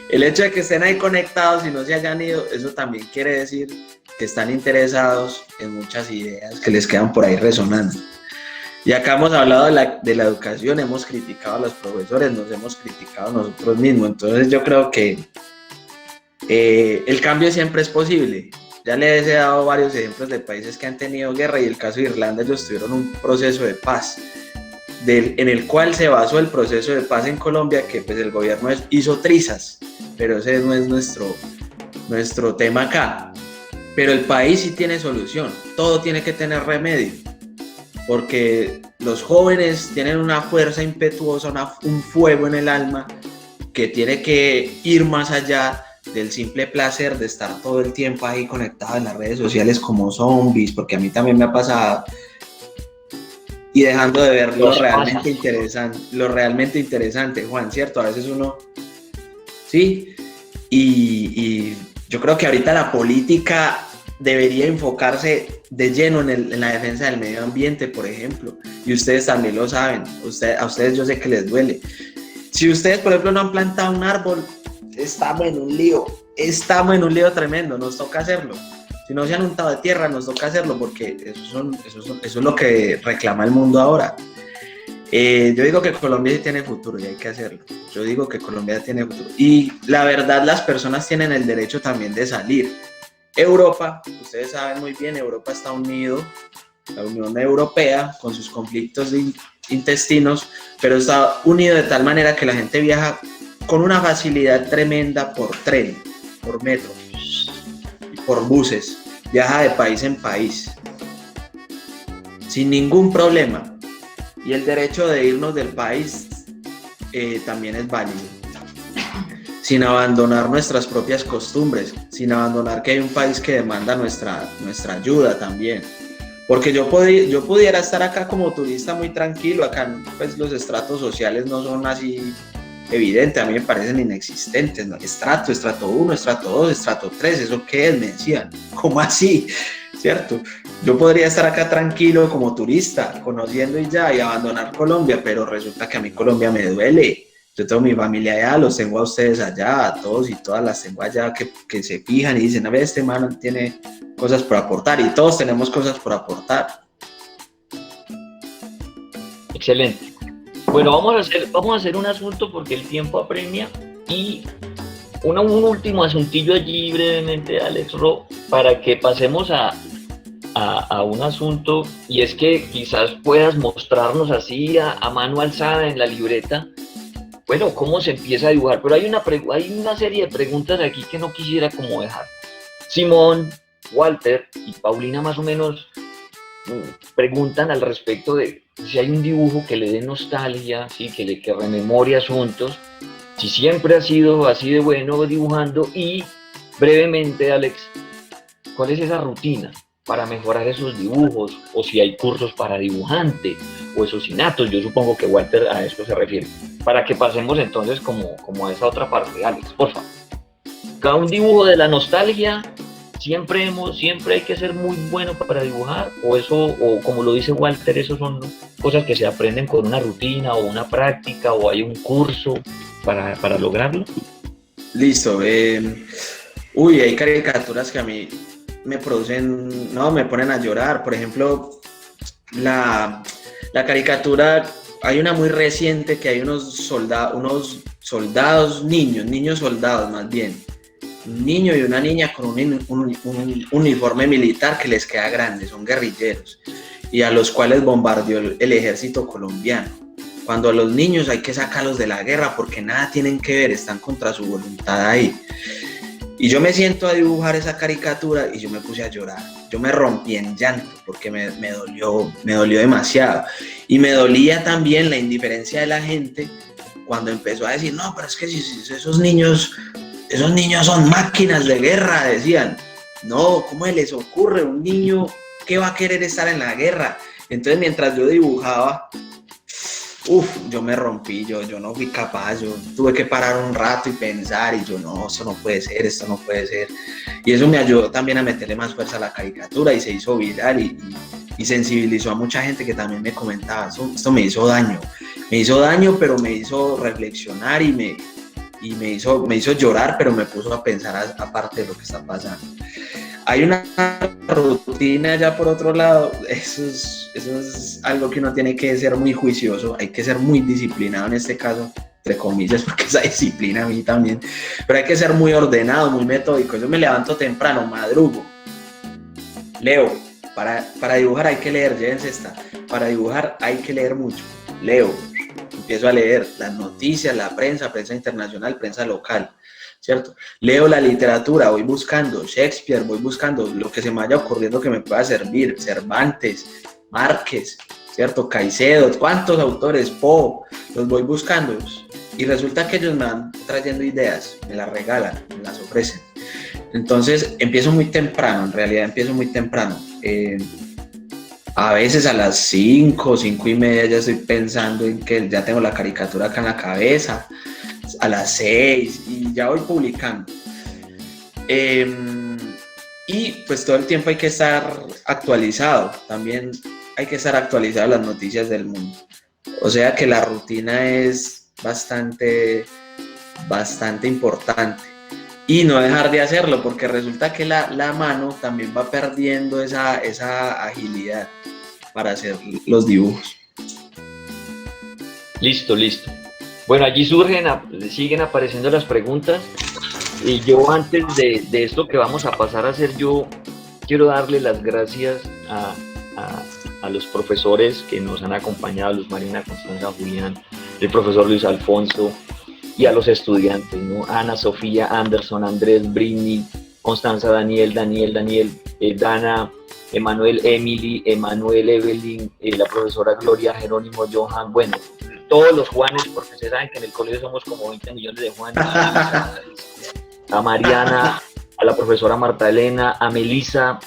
El hecho de que estén ahí conectados y no se hayan ido, eso también quiere decir que están interesados en muchas ideas que les quedan por ahí resonando. Y acá hemos hablado de la educación, hemos criticado a los profesores, nos hemos criticado a nosotros mismos. Entonces yo creo que el cambio siempre es posible. Ya les he dado varios ejemplos de países que han tenido guerra, y el caso de Irlanda, ellos tuvieron un proceso de paz, en el cual se basó el proceso de paz en Colombia, que pues el gobierno hizo trizas, pero ese no es nuestro tema acá. Pero el país sí tiene solución, todo tiene que tener remedio, porque los jóvenes tienen una fuerza impetuosa, un fuego en el alma que tiene que ir más allá del simple placer de estar todo el tiempo ahí conectado en las redes sociales como zombies, porque a mí también me ha pasado, y dejando de ver lo realmente interesante, Juan, ¿cierto? A veces uno, sí, y yo creo que ahorita la política debería enfocarse de lleno en la defensa del medio ambiente, por ejemplo, y ustedes también lo saben, a ustedes yo sé que les duele. Si ustedes, por ejemplo, no han plantado un árbol, estamos en un lío tremendo, nos toca hacerlo. Si no se han untado de tierra, nos toca hacerlo, porque eso es lo que reclama el mundo ahora. Yo digo que Colombia sí tiene futuro y hay que hacerlo. Yo digo que Colombia tiene futuro. Y la verdad, las personas tienen el derecho también de salir. Europa, ustedes saben muy bien, Europa está unido, la Unión Europea, con sus conflictos intestinos, pero está unido de tal manera que la gente viaja con una facilidad tremenda por tren, por metro, por buses, viaja de país en país, sin ningún problema. Y el derecho de irnos del país también es válido, sin abandonar nuestras propias costumbres, sin abandonar que hay un país que demanda nuestra ayuda también. Porque yo pudiera estar acá como turista muy tranquilo, acá pues los estratos sociales no son así evidentes, a mí me parecen inexistentes, ¿no? Estrato 1, estrato 2, estrato 3, ¿eso qué es? Me decían, ¿cómo así? ¿Cierto? Yo podría estar acá tranquilo como turista, conociendo y abandonar Colombia, pero resulta que a mí Colombia me duele. Yo tengo mi familia allá, los tengo a ustedes allá, a todos y todas las tengo allá que se fijan y dicen, a ver, este man tiene cosas por aportar, y todos tenemos cosas por aportar.
Excelente. Bueno, vamos a hacer un asunto porque el tiempo apremia y un último asuntillo allí brevemente, Alex Ro, para que pasemos a un asunto, y es que quizás puedas mostrarnos así a mano alzada en la libreta, bueno, cómo se empieza a dibujar, pero hay una serie de preguntas aquí que no quisiera como dejar. Simón, Walter y Paulina más o menos preguntan al respecto de si hay un dibujo que le dé nostalgia, ¿sí? que rememore asuntos, si siempre ha sido así de bueno dibujando, y brevemente, Alex, ¿cuál es esa rutina para mejorar esos dibujos? O si hay cursos para dibujante, o esos innatos, yo supongo que Walter a eso se refiere. Para que pasemos entonces como a esa otra parte, Alex, por favor. Cada un dibujo de la nostalgia, siempre hay que ser muy bueno para dibujar, o como lo dice Walter, eso son cosas que se aprenden con una rutina o una práctica, o hay un curso para lograrlo.
Listo. Hay caricaturas que a mí me producen, no, me ponen a llorar. Por ejemplo, la caricatura, hay una muy reciente que hay unos soldados, niños soldados más bien, un niño y una niña con un uniforme militar que les queda grande, son guerrilleros, y a los cuales bombardeó el ejército colombiano. Cuando a los niños hay que sacarlos de la guerra porque nada tienen que ver, están contra su voluntad ahí. Y yo me siento a dibujar esa caricatura y yo me puse a llorar. Yo me rompí en llanto porque me dolió demasiado. Y me dolía también la indiferencia de la gente cuando empezó a decir, no, pero es que si esos niños son máquinas de guerra, decían. No, ¿cómo les ocurre? Un niño, ¿qué va a querer estar en la guerra? Entonces, mientras yo dibujaba, yo me rompí, yo no fui capaz, yo tuve que parar un rato y pensar, y yo no, esto no puede ser. Y eso me ayudó también a meterle más fuerza a la caricatura, y se hizo viral y sensibilizó a mucha gente que también me comentaba, esto me hizo daño, pero me hizo reflexionar y me hizo llorar, pero me puso a pensar aparte de lo que está pasando. Hay una rutina ya por otro lado, eso es algo que uno tiene que ser muy juicioso, hay que ser muy disciplinado en este caso, entre comillas, porque esa disciplina a mí también, pero hay que ser muy ordenado, muy metódico. Yo me levanto temprano, madrugo, leo, para dibujar hay que leer, llévense esta, para dibujar hay que leer mucho, leo, empiezo a leer las noticias, la prensa internacional, prensa local, ¿cierto? Leo la literatura, voy buscando Shakespeare, voy buscando lo que se me vaya ocurriendo que me pueda servir, Cervantes, Márquez, ¿cierto? Caicedo, ¿cuántos autores? Poe, los voy buscando, y resulta que ellos me van trayendo ideas, me las regalan, me las ofrecen. Entonces empiezo muy temprano, en realidad empiezo muy temprano. A veces a las 5:30 ya estoy pensando en que ya tengo la caricatura acá en la cabeza, a las 6 y ya voy publicando. Y pues todo el tiempo hay que estar actualizado, también hay que estar actualizado las noticias del mundo. O sea que la rutina es bastante importante. Y no dejar de hacerlo, porque resulta que la mano también va perdiendo esa agilidad para hacer los dibujos.
Listo. Bueno, allí siguen apareciendo las preguntas, y yo antes de esto que vamos a pasar a hacer, yo quiero darle las gracias a los profesores que nos han acompañado, Luz Marina, Constanza, Julián, el profesor Luis Alfonso, y a los estudiantes, ¿no? Ana, Sofía, Anderson, Andrés, Britney, Constanza, Daniel, Dana, Emanuel, Emily, Evelyn, la profesora Gloria, Jerónimo, Johan, bueno, todos los Juanes, porque se saben que en el colegio somos como 20 millones de Juanes, a Mariana, a la profesora Marta Elena, a Melissa,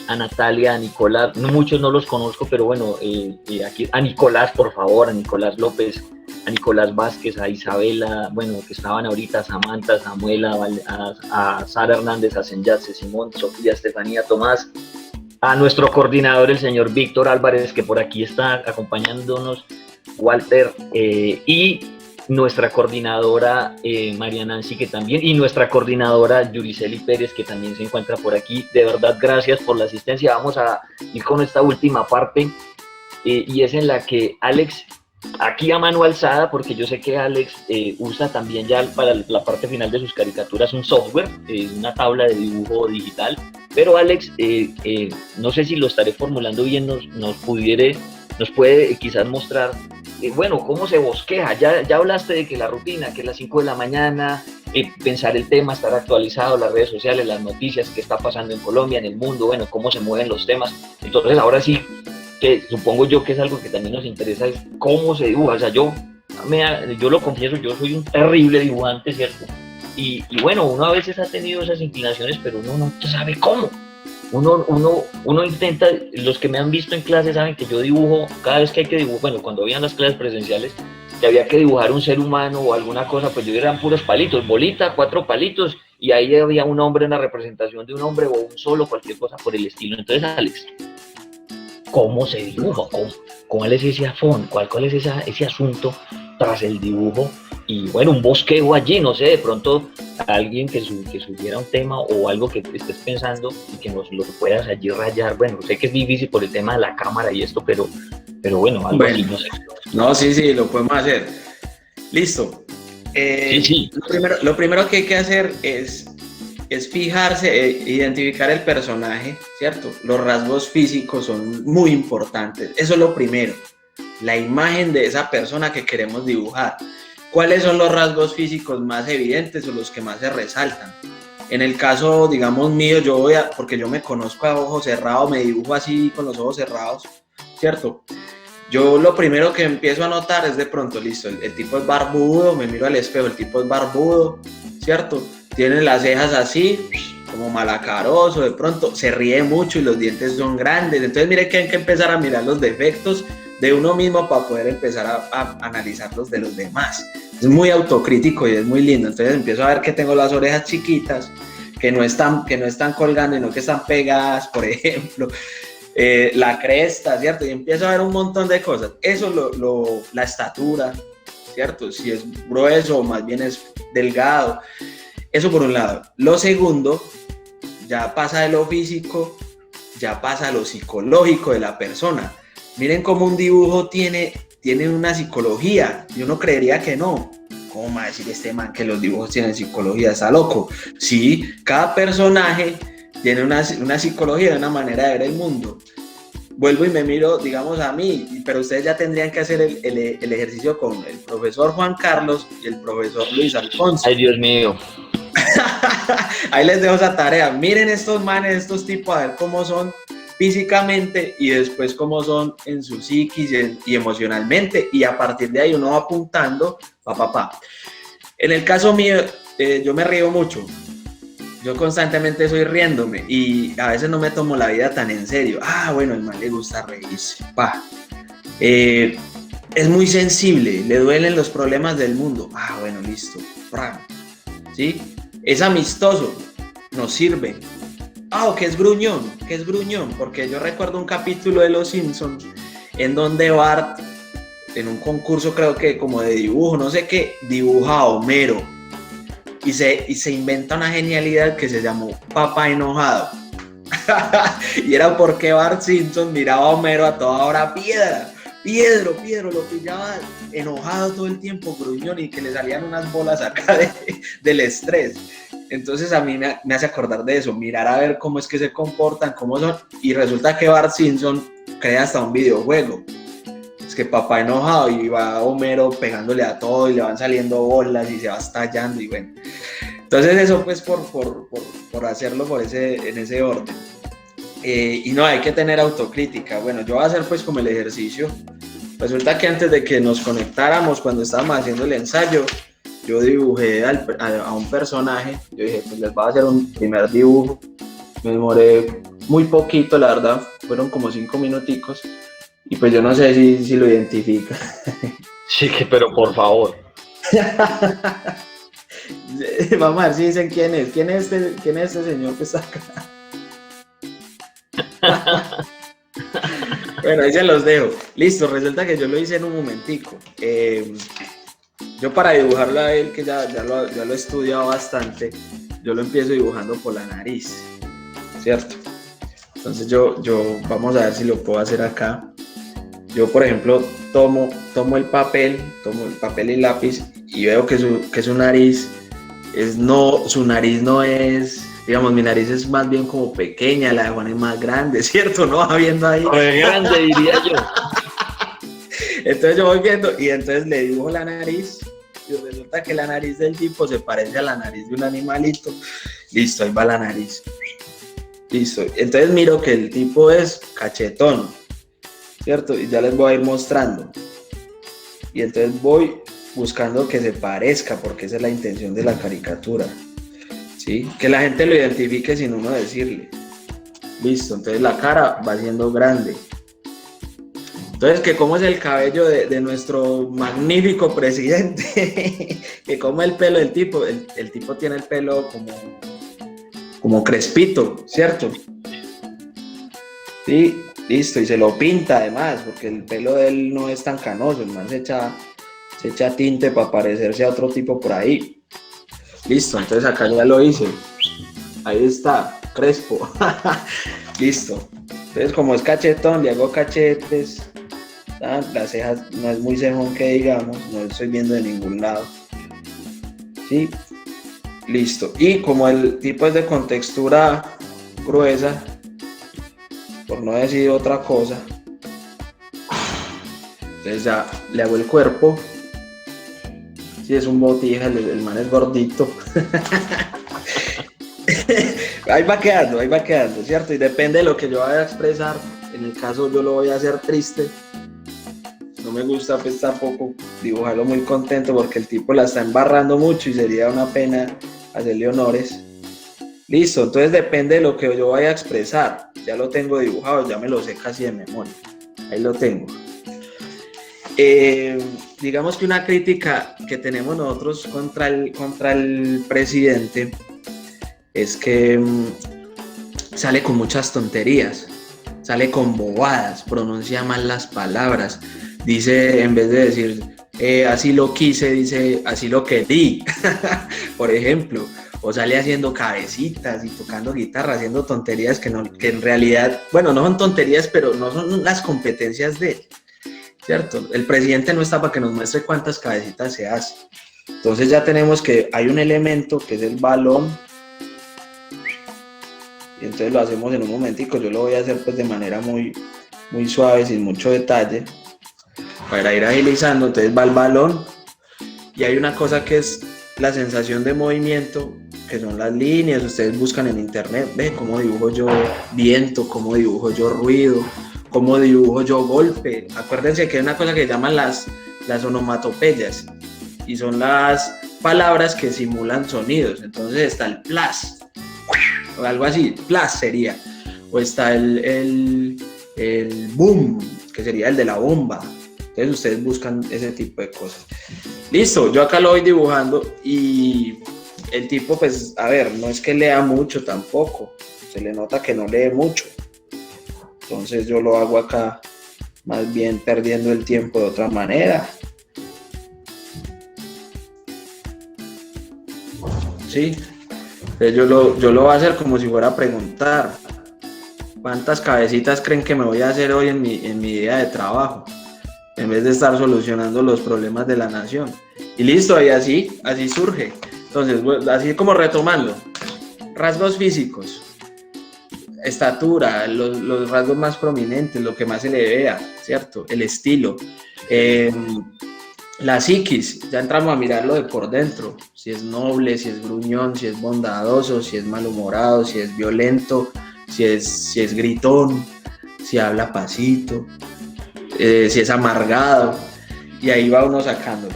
a Natalia, a Nicolás, muchos no los conozco, pero bueno, aquí, a Nicolás, por favor, a Nicolás López, a Nicolás Vázquez, a Isabela, bueno, que estaban ahorita, a Samantha, a Samuela, a Sara Hernández, a Senyatse, Simón, Sofía, Estefanía, Tomás, a nuestro coordinador, el señor Víctor Álvarez, que por aquí está acompañándonos, Walter, y nuestra coordinadora María Nancy, que también, y nuestra coordinadora Yuriceli Pérez, que también se encuentra por aquí. De verdad, gracias por la asistencia. Vamos a ir con esta última parte, y es en la que, Alex, aquí a mano alzada, porque yo sé que Alex usa también ya para la parte final de sus caricaturas un software, una tabla de dibujo digital, pero Alex, no sé si lo estaré formulando bien, nos puede quizás mostrar, bueno, cómo se bosqueja. Ya hablaste de que la rutina, que es las 5 de la mañana, pensar el tema, estar actualizado, las redes sociales, las noticias, qué está pasando en Colombia, en el mundo, bueno, cómo se mueven los temas. Entonces ahora sí, que supongo yo que es algo que también nos interesa, es cómo se dibuja. O sea, yo lo confieso, yo soy un terrible dibujante, ¿cierto? Y bueno, uno a veces ha tenido esas inclinaciones, pero uno no sabe cómo. Uno intenta, los que me han visto en clase saben que yo dibujo, cada vez que hay que dibujar, bueno, cuando habían las clases presenciales, que había que dibujar un ser humano o alguna cosa, pues yo eran puros palitos, bolita, 4 palitos, y ahí había un hombre, una representación de un hombre o un solo, cualquier cosa por el estilo. Entonces, Alex, ¿cómo se dibuja? ¿Cuál es ese afón? ¿Cuál es ese asunto tras el dibujo? Y bueno, un bosquejo allí, no sé, de pronto alguien que subiera un tema o algo que estés pensando y que nos lo puedas allí rayar. Bueno, sé que es difícil por el tema de la cámara y esto, pero bueno, algo así, no sé.
No, sí, lo podemos hacer. Listo.
Sí.
Lo primero que hay que hacer es fijarse, identificar el personaje, ¿cierto? Los rasgos físicos son muy importantes. Eso es lo primero. La imagen de esa persona que queremos dibujar. ¿Cuáles son los rasgos físicos más evidentes o los que más se resaltan? En el caso, digamos, mío, porque yo me conozco a ojo cerrado, me dibujo así con los ojos cerrados, ¿cierto? Yo lo primero que empiezo a notar es de pronto, listo, el tipo es barbudo, me miro al espejo, el tipo es barbudo, ¿cierto? Tiene las cejas así, como malacaroso, de pronto se ríe mucho y los dientes son grandes. Entonces mire que hay que empezar a mirar los defectos de uno mismo para poder empezar a analizar los de los demás. Es muy autocrítico y es muy lindo. Entonces empiezo a ver que tengo las orejas chiquitas, que no están colgando, sino que están pegadas, por ejemplo. La cresta, ¿cierto? Y empiezo a ver un montón de cosas. Eso la estatura, ¿cierto? Si es grueso o más bien es delgado. Eso por un lado. Lo segundo, ya pasa de lo físico, ya pasa a lo psicológico de la persona. Miren cómo un dibujo tiene una psicología. Yo no creería que no. ¿Cómo va a decir este man que los dibujos tienen psicología? Está loco. Sí, cada personaje tiene una psicología, una manera de ver el mundo. Vuelvo y me miro, digamos, a mí, pero ustedes ya tendrían que hacer el ejercicio con el profesor Juan Carlos y el profesor Luis Alfonso.
Ay, Dios mío.
Ahí les dejo esa tarea. Miren estos manes, estos tipos, a ver cómo son físicamente y después cómo son en su psiquis y emocionalmente, y a partir de ahí uno va apuntando, En el caso mío, yo me río mucho. Yo constantemente estoy riéndome y a veces no me tomo la vida tan en serio. Bueno, el man le gusta reírse. Es muy sensible, le duelen los problemas del mundo. Bueno, listo. ¿Sí? Es amistoso, nos sirve. Que es gruñón, porque yo recuerdo un capítulo de Los Simpsons en donde Bart, en un concurso creo que como de dibujo, no sé qué, dibuja a Homero. Y se inventa una genialidad que se llamó Papá Enojado. Y era porque Bart Simpson miraba a Homero a toda hora, Piedro, lo pillaba enojado todo el tiempo, gruñón, y que le salían unas bolas acá del estrés. Entonces a mí me hace acordar de eso, mirar a ver cómo es que se comportan, cómo son, y resulta que Bart Simpson crea hasta un videojuego. Es que papá enojado y va Homero pegándole a todo y le van saliendo bolas y se va estallando y bueno. Entonces eso pues por hacerlo en ese orden. Y no, hay que tener autocrítica. Bueno, yo voy a hacer pues como el ejercicio. Resulta que antes de que nos conectáramos, cuando estábamos haciendo el ensayo, yo dibujé a un personaje. Yo dije, pues les voy a hacer un primer dibujo. Me demoré muy poquito, la verdad, fueron como 5 minuticos. Y pues yo no sé si lo identifica.
Sí, pero por favor.
Vamos a ver si dicen quién es. ¿Quién es este señor que está acá? Bueno, ahí se los dejo. Listo, resulta que yo lo hice en un momentico. Yo para dibujarlo a él, que ya lo he estudiado bastante, yo lo empiezo dibujando por la nariz, ¿cierto? Entonces yo vamos a ver si lo puedo hacer acá. Yo, por ejemplo, tomo el papel y lápiz y veo que su nariz su nariz no es, digamos, mi nariz es más bien como pequeña, la de Juan es más grande, ¿cierto? ¿No? Va viendo ahí.
Muy grande, diría yo.
Entonces yo voy viendo y entonces le dibujo la nariz y resulta que la nariz del tipo se parece a la nariz de un animalito. Listo, ahí va la nariz. Listo. Entonces miro que el tipo es cachetón, ¿cierto? Y ya les voy a ir mostrando. Y entonces voy buscando que se parezca, porque esa es la intención de la caricatura, ¿sí? Que la gente lo identifique sin uno decirle. Listo, entonces la cara va siendo grande. Entonces, que cómo es el cabello de nuestro magnífico presidente, que cómo el pelo del tipo, el tipo tiene el pelo como crespito, ¿cierto? Sí, listo, y se lo pinta además, porque el pelo de él no es tan canoso, el man se echa tinte para parecerse a otro tipo por ahí. Listo, entonces acá ya lo hice, ahí está, crespo, listo. Entonces, como es cachetón, le hago cachetes. Las cejas no es muy cejón que digamos, no lo estoy viendo de ningún lado. Sí, listo. Y como el tipo es de contextura gruesa, por no decir otra cosa, entonces ya le hago el cuerpo. Si es un botija, el man es gordito. Ahí va quedando, ¿cierto? Y depende de lo que yo vaya a expresar. En el caso yo lo voy a hacer triste. No me gusta pues tampoco dibujarlo muy contento porque el tipo la está embarrando mucho y sería una pena hacerle honores. Listo, entonces depende de lo que yo vaya a expresar. Ya lo tengo dibujado, ya me lo sé casi de memoria. Ahí lo tengo. Digamos que una crítica que tenemos nosotros contra el presidente es que sale con muchas tonterías, sale con bobadas, pronuncia mal las palabras. Dice, en vez de decir así lo quise, dice así lo querí, por ejemplo. O sale haciendo cabecitas y tocando guitarra, haciendo tonterías que en realidad, bueno, no son tonterías, pero no son las competencias de él, ¿cierto? El presidente no está para que nos muestre cuántas cabecitas se hace. Entonces ya tenemos que hay un elemento que es el balón. Y entonces lo hacemos en un momentico. Yo lo voy a hacer pues de manera muy, muy suave, sin mucho detalle, para ir agilizando. Entonces va el balón y hay una cosa que es la sensación de movimiento, que son las líneas. Ustedes buscan en internet, ve cómo dibujo yo viento, cómo dibujo yo ruido, cómo dibujo yo golpe. Acuérdense que hay una cosa que llaman las onomatopeyas y son las palabras que simulan sonidos. Entonces está el plas o algo así, plas sería, o está el boom, que sería el de la bomba. Entonces ustedes buscan ese tipo de cosas. Listo, yo acá lo voy dibujando y el tipo, pues, a ver, no es que lea mucho tampoco, se le nota que no lee mucho. Entonces yo lo hago acá, más bien perdiendo el tiempo de otra manera. Sí, entonces yo lo voy a hacer como si fuera a preguntar. ¿Cuántas cabecitas creen que me voy a hacer hoy en mi día de trabajo? En vez de estar solucionando los problemas de la nación. Y listo, y así surge. Entonces, así como retomando, rasgos físicos, estatura, los rasgos más prominentes, lo que más se le vea, ¿cierto? El estilo, la psiquis, ya entramos a mirarlo de por dentro, si es noble, si es gruñón, si es bondadoso, si es malhumorado, si es violento, si es gritón, si habla pasito, si es amargado, y ahí va uno sacándolo.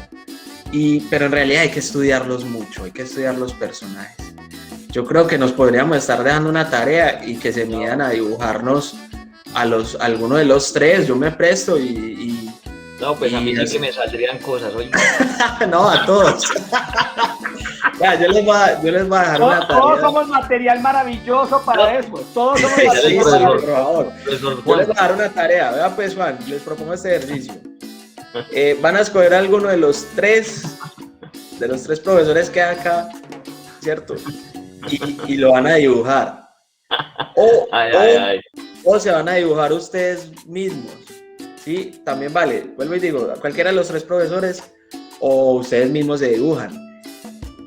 Pero en realidad hay que estudiarlos mucho, hay que estudiar los personajes. Yo creo que nos podríamos estar dejando una tarea y que se midan a dibujarnos a alguno de los tres. Yo me presto y
no, pues a mí sí que me saldrían cosas, oye.
No, a todos. Ya, yo les voy a dejar una tarea.
Todos somos material maravilloso para eso. Todos somos material
Sí,
maravilloso.
por favor. Yo les voy a dar una tarea. Vea pues, Juan, les propongo este ejercicio. Van a escoger alguno de los tres profesores que hay acá, ¿cierto? Y lo van a dibujar. O se van a dibujar ustedes mismos. sí, también vale. Vuelvo y digo, a cualquiera de los 3 profesores o ustedes mismos se dibujan.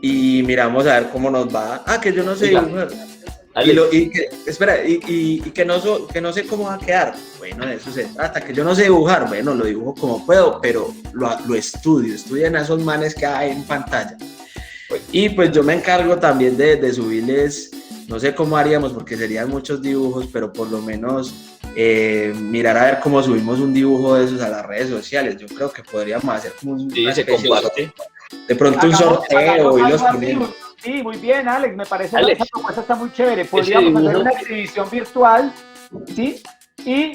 Y miramos a ver cómo nos va. Ah, que yo no sé dibujar. Que no sé cómo va a quedar. Bueno, de eso se trata, que yo no sé dibujar. Bueno, lo dibujo como puedo, pero lo estudio. Estudian a esos manes que hay en pantalla. Y pues yo me encargo también de subirles, no sé cómo haríamos porque serían muchos dibujos, pero por lo menos mirar a ver cómo subimos un dibujo de esos a las redes sociales. Yo creo que podríamos hacer como una especie de pronto un sorteo y los ponemos.
Sí, muy bien, Alex, me parece
Alex,
que esa propuesta está muy chévere. Podríamos hacer una exhibición virtual, ¿sí? Y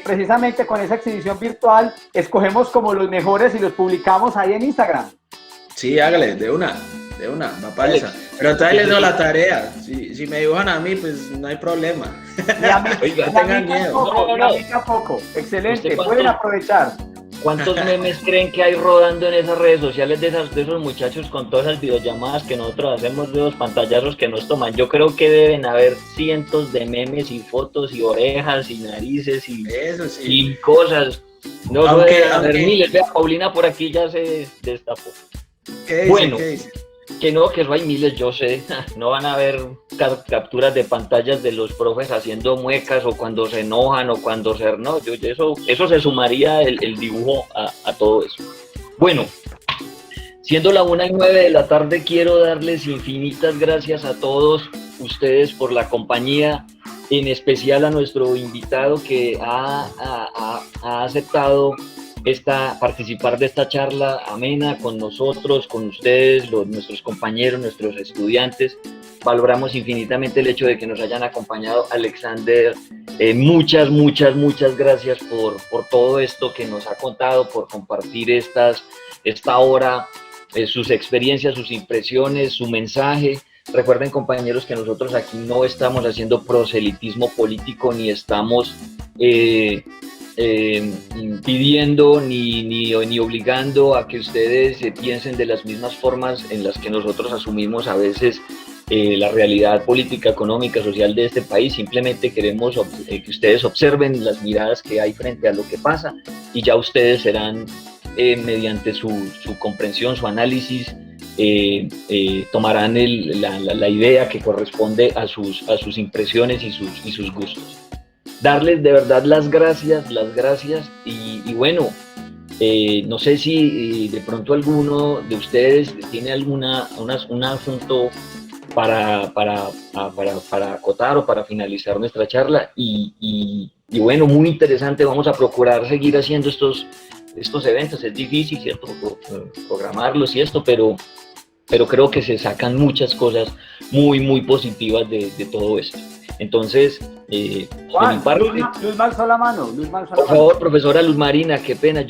precisamente con esa exhibición virtual escogemos como los mejores y los publicamos ahí en Instagram.
Sí, hágale, de una, va para esa. Pero entonces les doy la tarea. Si me dibujan a mí, pues no hay problema.
Y a mí,
Oiga, no tengan miedo.
Tampoco. Excelente, pueden aprovechar.
¿Cuántos memes creen que hay rodando en esas redes sociales de esos muchachos con todas esas videollamadas que nosotros hacemos, de los pantallazos que nos toman? Yo creo que deben haber cientos de memes y fotos y orejas y narices y,
eso sí.
Y cosas. No,
aunque
miles. Vea, Paulina por aquí ya se destapó.
¿Qué dice?
Bueno,
¿Qué dice?
que no, que eso hay miles, yo sé. No van a haber capturas de pantallas de los profes haciendo muecas o cuando se enojan o cuando se... No, eso se sumaría el dibujo a todo eso. Bueno, siendo la 1:09 de la tarde, quiero darles infinitas gracias a todos ustedes por la compañía, en especial a nuestro invitado que ha aceptado participar de esta charla amena con nosotros, con ustedes, nuestros compañeros, nuestros estudiantes. Valoramos infinitamente el hecho de que nos hayan acompañado. Alexander, muchas gracias por todo esto que nos ha contado, por compartir esta hora, sus experiencias, sus impresiones, su mensaje. Recuerden, compañeros, que nosotros aquí no estamos haciendo proselitismo político ni estamos pidiendo ni obligando a que ustedes piensen de las mismas formas en las que nosotros asumimos a veces la realidad política, económica, social de este país. Simplemente queremos que ustedes observen las miradas que hay frente a lo que pasa y ya ustedes serán, mediante su comprensión, su análisis, tomarán la idea que corresponde a sus impresiones y sus gustos. Darles de verdad las gracias y bueno, no sé si de pronto alguno de ustedes tiene un asunto para acotar o para finalizar nuestra charla y bueno, muy interesante. Vamos a procurar seguir haciendo estos eventos. Es difícil, ¿cierto?, programarlos y esto, pero creo que se sacan muchas cosas muy positivas de todo esto. Entonces,
Juan,
de mi parte,
Luz alzó la mano.
Por favor, profesora Luz Marina, qué pena,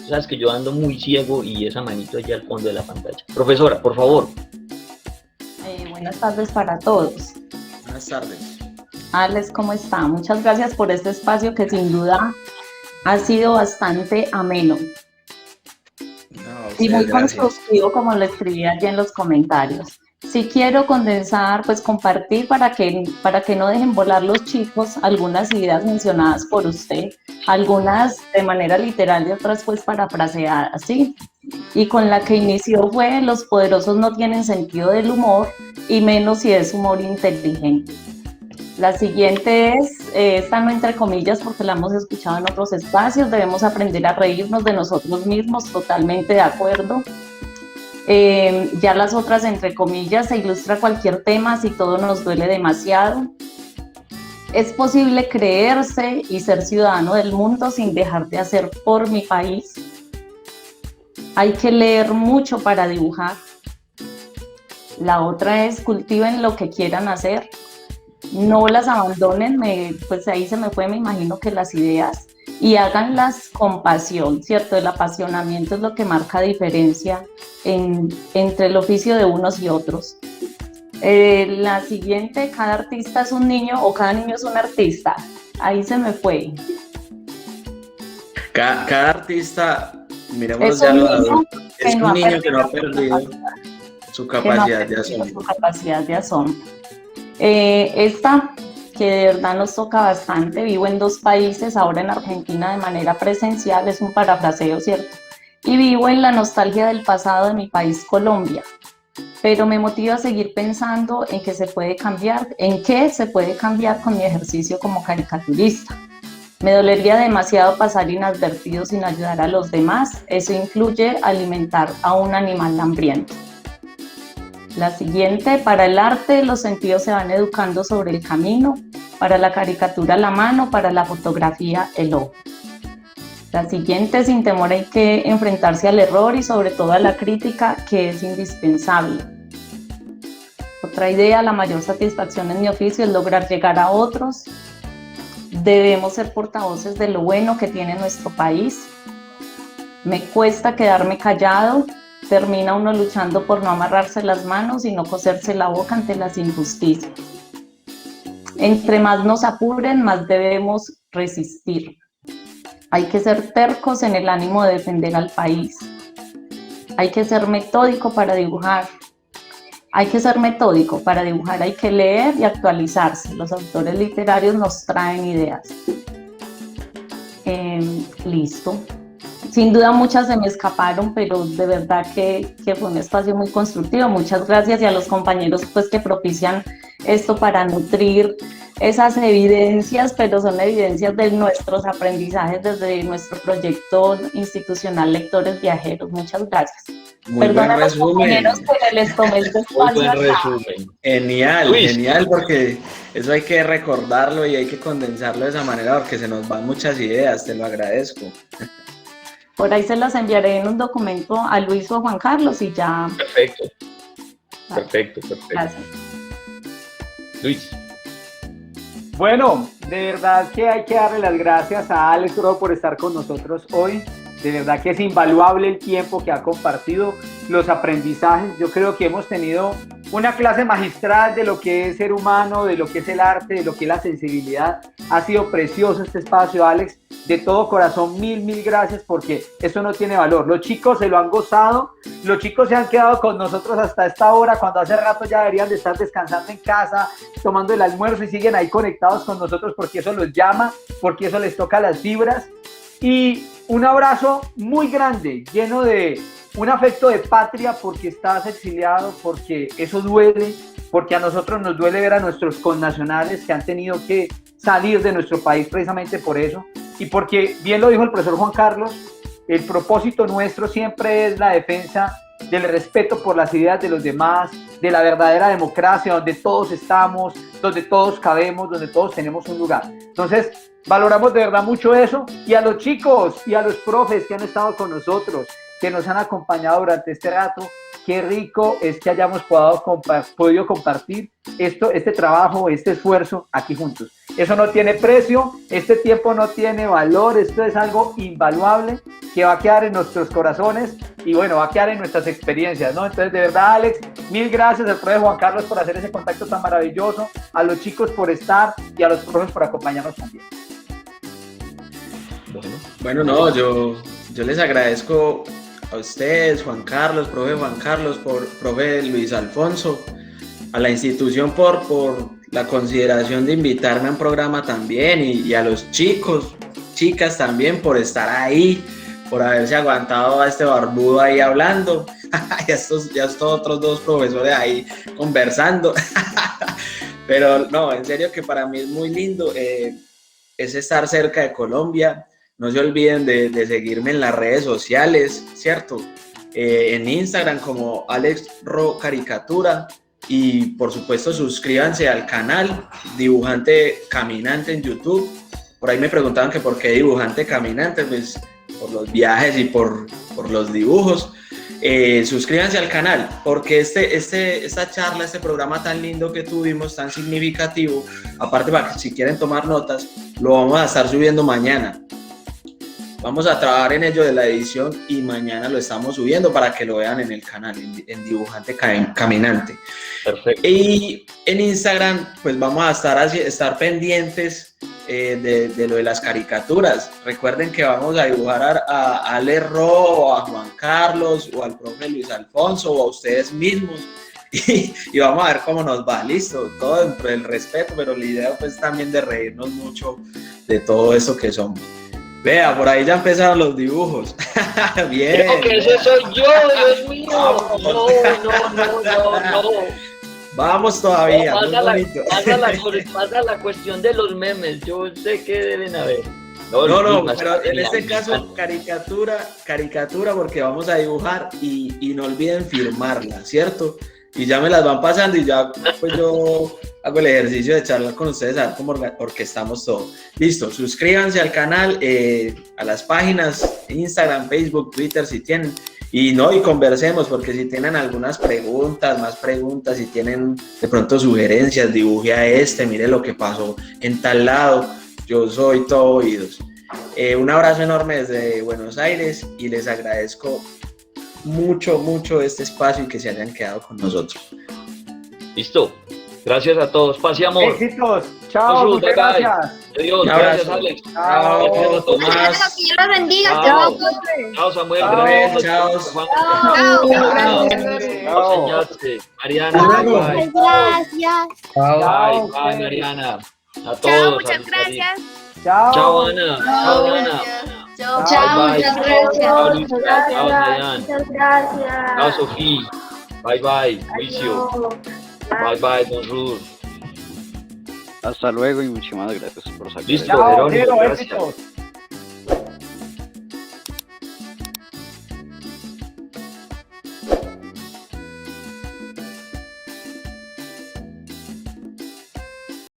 sabes que yo ando muy ciego y esa manito allá al fondo de la pantalla. Profesora, por favor.
Buenas tardes para todos.
Buenas tardes.
Alex, ¿cómo está? Muchas gracias por este espacio que sin duda ha sido bastante ameno. Y muy constructivo, como lo escribí allí en los comentarios. Sí quiero condensar, pues compartir para que no dejen volar los chicos algunas ideas mencionadas por usted, algunas de manera literal y otras pues parafraseadas, ¿sí? Y con la que inició fue: los poderosos no tienen sentido del humor, y menos si es humor inteligente. La siguiente es, esta no entre comillas porque la hemos escuchado en otros espacios: debemos aprender a reírnos de nosotros mismos. Totalmente de acuerdo. Ya las otras entre comillas: se ilustra cualquier tema si todo nos duele demasiado. Es posible creerse y ser ciudadano del mundo sin dejar de hacer por mi país. Hay que leer mucho para dibujar. La otra es: cultiven lo que quieran hacer. No las abandonen, pues ahí se me fue, me imagino que las ideas, y háganlas con pasión, ¿cierto? El apasionamiento es lo que marca diferencia entre el oficio de unos y otros. La siguiente: cada artista es un niño o cada niño es un artista. Ahí se me fue.
Cada artista, miremos ya lo adulto, es un niño que no ha perdido su capacidad de asombro.
Esta que de verdad nos toca bastante. Vivo en 2 países, ahora en Argentina de manera presencial, es un parafraseo, ¿cierto? Y vivo en la nostalgia del pasado de mi país, Colombia. Pero me motiva a seguir pensando en que se puede cambiar, en qué se puede cambiar con mi ejercicio como caricaturista. Me dolería demasiado pasar inadvertido sin ayudar a los demás. Eso incluye alimentar a un animal hambriento. La siguiente, para el arte los sentidos se van educando sobre el camino, para la caricatura la mano, para la fotografía el ojo. La siguiente, sin temor hay que enfrentarse al error y sobre todo a la crítica, que es indispensable. Otra idea, la mayor satisfacción en mi oficio es lograr llegar a otros. Debemos ser portavoces de lo bueno que tiene nuestro país. Me cuesta quedarme callado. Termina uno luchando por no amarrarse las manos y no coserse la boca ante las injusticias. Entre más nos apuren, más debemos resistir. Hay que ser tercos en el ánimo de defender al país. Hay que ser metódico para dibujar. Hay que leer y actualizarse. Los autores literarios nos traen ideas. Listo. Sin duda muchas se me escaparon, pero de verdad que fue un espacio muy constructivo. Muchas gracias y a los compañeros pues, que propician esto para nutrir esas evidencias, pero son evidencias de nuestros aprendizajes desde nuestro proyecto institucional Lectores Viajeros. Muchas gracias.
Muy buen resumen.
Compañeros, que les tomé este
Muy buen
espacio acá.
resumen.
Genial,
Luis.
genial, porque eso hay que recordarlo y hay que condensarlo de esa manera porque se nos van muchas ideas, te lo agradezco.
Por ahí se las enviaré en un documento a Luis o a Juan Carlos y ya.
Perfecto.
Vale.
Perfecto.
Gracias.
Luis.
Bueno, de verdad que hay que darle las gracias a Alex Ro por estar con nosotros hoy. De verdad que es invaluable el tiempo que ha compartido, los aprendizajes. Yo creo que hemos tenido una clase magistral de lo que es ser humano, de lo que es el arte, de lo que es la sensibilidad. Ha sido precioso este espacio, Alex. De todo corazón, mil gracias, porque eso no tiene valor. Los chicos se lo han gozado, los chicos se han quedado con nosotros hasta esta hora, cuando hace rato ya deberían de estar descansando en casa, tomando el almuerzo, y siguen ahí conectados con nosotros porque eso los llama, porque eso les toca las fibras. Y un abrazo muy grande, lleno de un afecto de patria, porque estás exiliado, porque eso duele, porque a nosotros nos duele ver a nuestros connacionales que han tenido que salir de nuestro país precisamente por eso, y porque, bien lo dijo el profesor Juan Carlos, el propósito nuestro siempre es la defensa del respeto por las ideas de los demás, de la verdadera democracia, donde todos estamos, donde todos cabemos, donde todos tenemos un lugar. Entonces, valoramos de verdad mucho eso, y a los chicos y a los profes que han estado con nosotros, que nos han acompañado durante este rato, qué rico es que hayamos podido compartir este trabajo, este esfuerzo aquí juntos. Eso no tiene precio, este tiempo no tiene valor, esto es algo invaluable que va a quedar en nuestros corazones y bueno, va a quedar en nuestras experiencias, ¿no? Entonces, de verdad, Alex, mil gracias al profe Juan Carlos por hacer ese contacto tan maravilloso, a los chicos por estar y a los profes por acompañarnos también.
Bueno, no, yo les agradezco a ustedes, Juan Carlos, profe Juan Carlos, profe Luis Alfonso, a la institución por la consideración de invitarme a un programa también y a los chicos, chicas también por estar ahí, por haberse aguantado a este barbudo ahí hablando, y a estos otros dos profesores ahí conversando. Pero no, en serio que para mí es muy lindo, es estar cerca de Colombia. No se olviden de seguirme en las redes sociales, ¿cierto? En Instagram como Alex Ro Caricatura, y por supuesto suscríbanse al canal Dibujante Caminante en YouTube. Por ahí me preguntaban que por qué Dibujante Caminante, pues por los viajes y por los dibujos. Suscríbanse al canal porque esta charla, este programa tan lindo que tuvimos, tan significativo, aparte para que si quieren tomar notas, lo vamos a estar subiendo mañana. Vamos a trabajar en ello de la edición y mañana lo estamos subiendo para que lo vean en el canal, en Dibujante Caminante.
Perfecto.
Y en Instagram, pues vamos a estar pendientes de lo de las caricaturas. Recuerden que vamos a dibujar a Ale Ro, o a Juan Carlos, o al profe Luis Alfonso, o a ustedes mismos. y vamos a ver cómo nos va, listo, todo dentro del respeto, pero la idea pues también de reírnos mucho de todo eso que somos. Vea, por ahí ya empezaron los dibujos. Bien.
Creo que ese soy yo, Dios mío. No.
Vamos todavía,
No,
muy bonito.
pasa la cuestión de los memes, yo sé que deben haber.
No, pero en este caso caricatura porque vamos a dibujar y no olviden firmarla, ¿cierto? Y ya me las van pasando y ya pues yo hago el ejercicio de charlar con ustedes a ver cómo orquestamos todo. Listo, suscríbanse al canal, a las páginas, Instagram, Facebook, Twitter si tienen. Y conversemos, porque si tienen algunas preguntas, más preguntas, si tienen de pronto sugerencias, dibuje a mire lo que pasó en tal lado, yo soy todo oídos. Un abrazo enorme desde Buenos Aires y les agradezco mucho este espacio y que se hayan quedado con nosotros.
Listo. Gracias a todos. Paz y amor.
Éxitos. Chao,
Jesús,
muchas
bye, bye.
gracias.
Adiós.
Un
Gracias,
abrazo.
Alex.
Chao.
Gracias, Tomás.
Que Dios los bendiga.
Chao.
Chao.
Chao, Samuel.
Chao.
Gracias.
Chao.
Juan.
Chao.
Chao.
Gracias.
Chao, señorite. Mariana, bye, bye.
Gracias.
Bye, bye, Mariana. A todos.
Chao,
a
muchas
nuestra vida.
gracias.
Chao.
Chao, Ana. Chao, Ana.
Chao.
Chao, muchas
gracias.
Chao, Luis. Chao, Dayan.
Muchas gracias.
Chao, Sofía. Bye, bye. Luisio. Bye, bye, bonjour.
Hasta luego y muchísimas gracias por sacar.
Listo,
Chao,
Jerónimo,
Jero,
gracias.
éxitos.